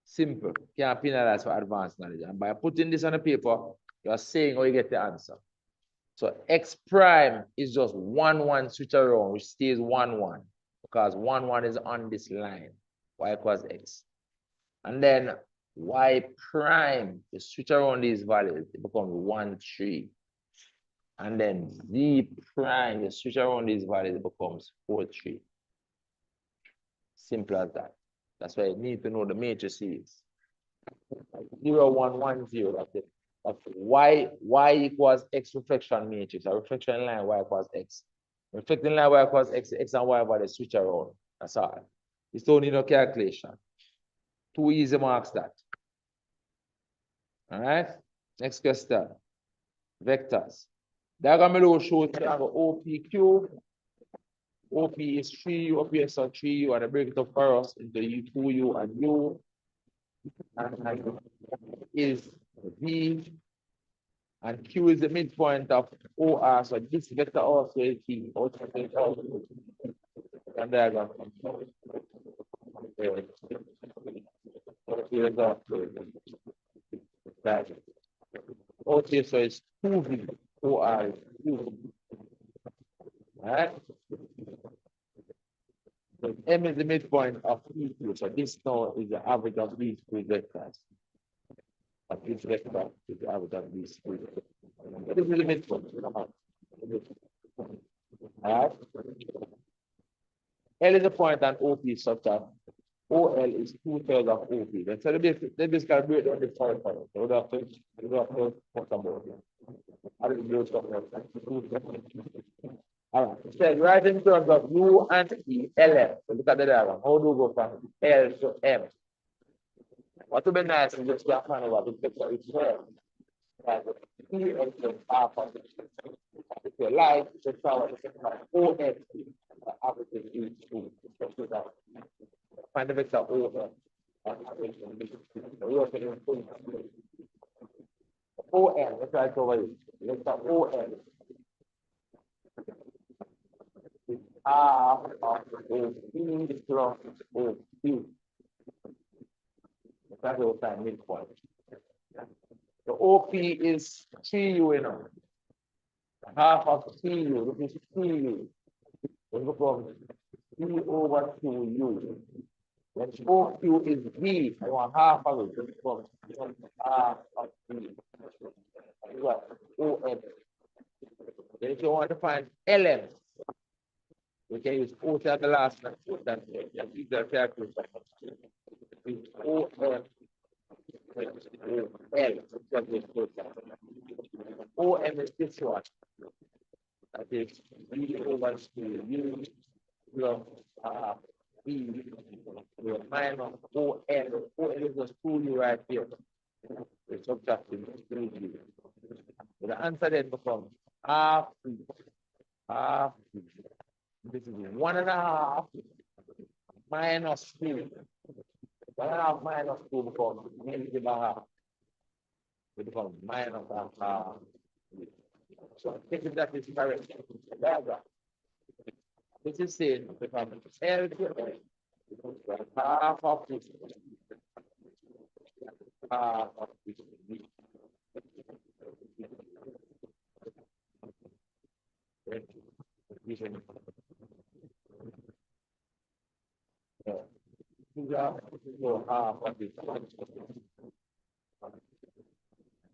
Simple. Can't penalize for advanced knowledge. And by putting this on the paper, you're saying how you get the answer. So X prime is just 1, 1 switch around, which stays 1, 1. Because 1, 1 is on this line. Y equals X. And then Y prime, you switch around these values, it becomes 1, 3. And then Z prime, you switch around these values, it becomes 4, 3. Simple as that. That's why you need to know the matrices. 0, 1, 1, 0. That's it. That's y equals x reflection matrix. A reflection line y equals x. Reflecting line y equals x, x and y values switch around. That's all. You don't need no calculation. 2 easy marks that. All right. Next question. Vectors. Diagram below shows triangle OPQ. OP is 3U, OPS are 3U, and I break it up for us into U2U and U. And is V, and Q is the midpoint of OR, so this vector also is V. And diagram. That. Okay, so it's 2V, OR is 2V. All right? So M is the midpoint of these two. So this now is the average of these three vectors. But this vector is the average of these three. This is the midpoint. All right. L is the point and OP is such that OL is 2/3 of OP. Let's say they basically break down the point for us. So we have to talk about it. I will do something else. All right. So right in terms of U and E, LM. So look at the diagram. How do we go from L to M? What would be nice is just get kind of what the picture is here. Like, P is the half of it. If you like, just follow the ON, everything is true. Find the vector ON. ON, let's try to over it. Vector ON. Half of O P plus O Q. That's the time midpoint. The OP is 3U, you know. Half of 3U, this is 3U. It becomes 3 over 2U. When OQ is V, I want half of it. It becomes half of V. You got OM. Then if you want to find LM, we can use O at the last one. That's the calculation. It's OM. OM is this one. That is V over 2U plus V minus OM. OM is just 2U right here. We're subtracting 3U. The answer then becomes half V. Half V. This is 1.5 minus 2. 1.5 minus 2 becomes -1/2. It becomes -1/2. So this is that is correct. Diagram. This is saying because L to half of this. Half of this. So half of this.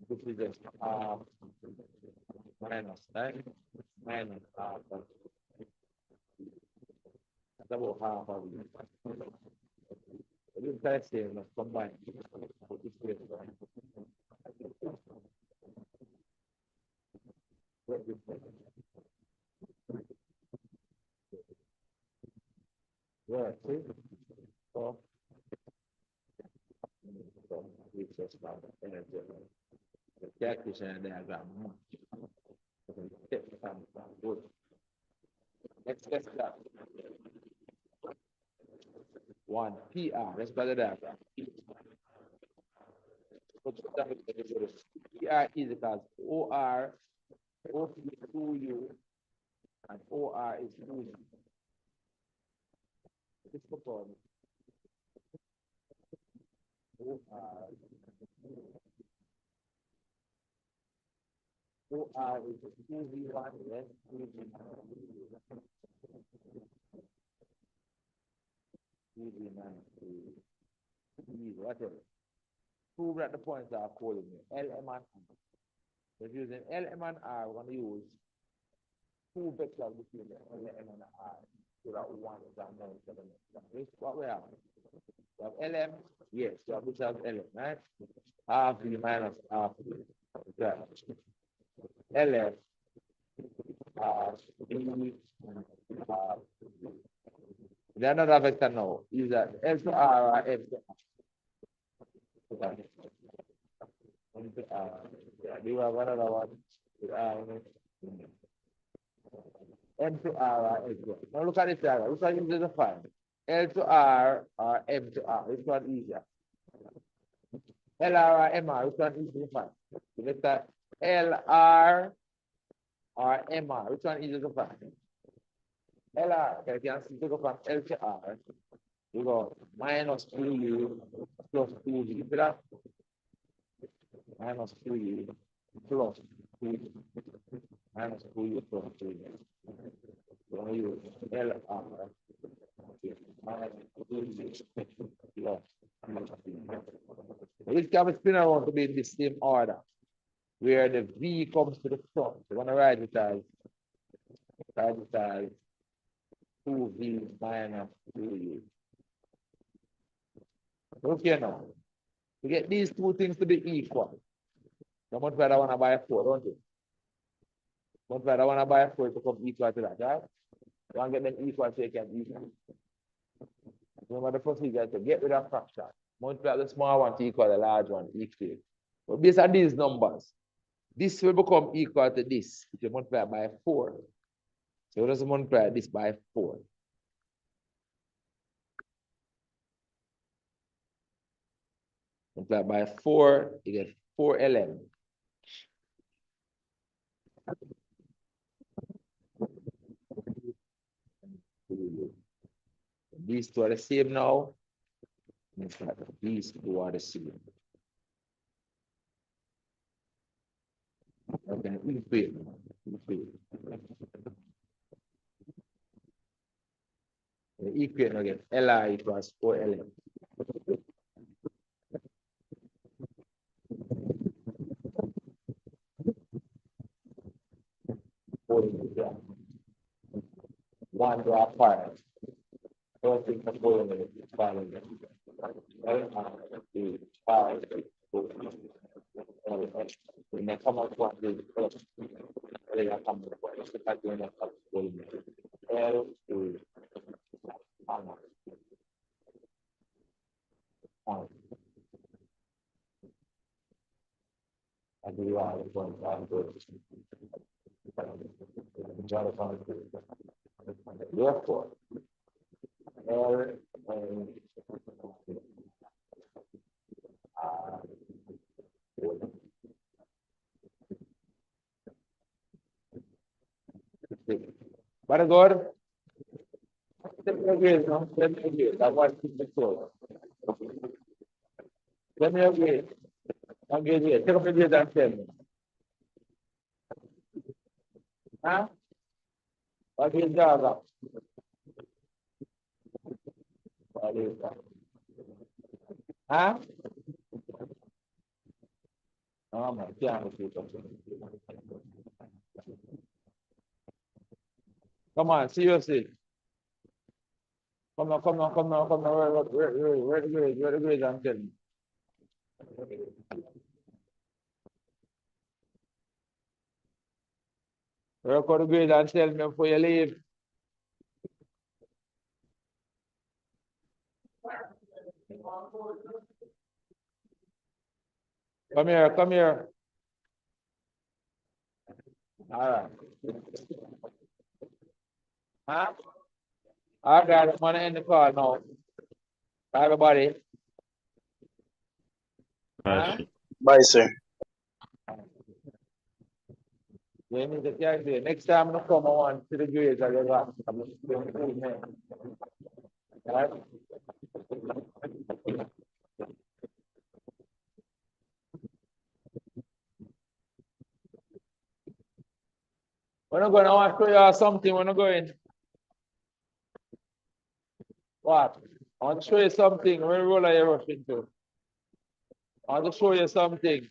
This is just half minus 9 minus half of double half of it. This guy's saying let's combine. Yeah, see? So we just found the energy. The calculation diagram. Good. Let's test that. 1 PR. Let's go to the diagram. PR is equals OR, OP is 2U, and OR is 2U. This becomes OR is 2V1, then 2V9, whatever. Prove that the points are calling me. LM and R. If using LM and R, we're going to use two vectors between LM and R. So that one is unknown. This is what we have. We have LM, yes, we have LM, right? Half V minus half V. Okay. LM, V, the another vector now is that L to R or M to R. M to R. We have another one with R. M to R or M to R. Now look at this diagram. Which one is the find? L to R or M to R. Which one easier? LR or MR. Which one easier to find? So let's start LR or MR. Which one easier to find? LR. Okay, you can see to go from L to R. You go minus 2U plus 2V. Minus 2U plus 2U. Minus 2U plus 2U. So you LR minus 2U plus 2U. This can be spin around to be in the same order, where the V comes to the front. So when I write it as 2V minus 2U. Okay, now, to get these two things to be equal, you must I want to buy 4, don't you? Must I want to buy 4 to become equal to that, right? You want to get them equal so you can equal. Remember the procedure to get rid of fraction. multiply the small one to equal the large one, equate. But based on these numbers, this will become equal to this if you multiply by 4. So let's multiply this by 4. Multiply by 4, you get 4ln. These two are the same now. These two are the same. Okay, equate. Equate again. Li equals 4ln. One to apart. Don't think of going in it. Five. When they come out one day, they are coming. L to therefore, L but agora, let me agree. I want to be sure. Let me agree. Okay, yeah. Take up the that thing. Huh? What is that? What is that? Huh? Oh my God. Come on, seriously. Come on. Where the grades? I'm telling you. Record the grades and tell me before you leave. Come here. All right. Huh? All right, I'm gonna end the call now. Bye, everybody. Huh? Bye, sir. You need to carry it. Next time I'm gonna come on to the grades I got. All right? When I'm going, I want to show you something when I'm going. What? I want to show you something. Where roll are you rushing to? I want to show you something.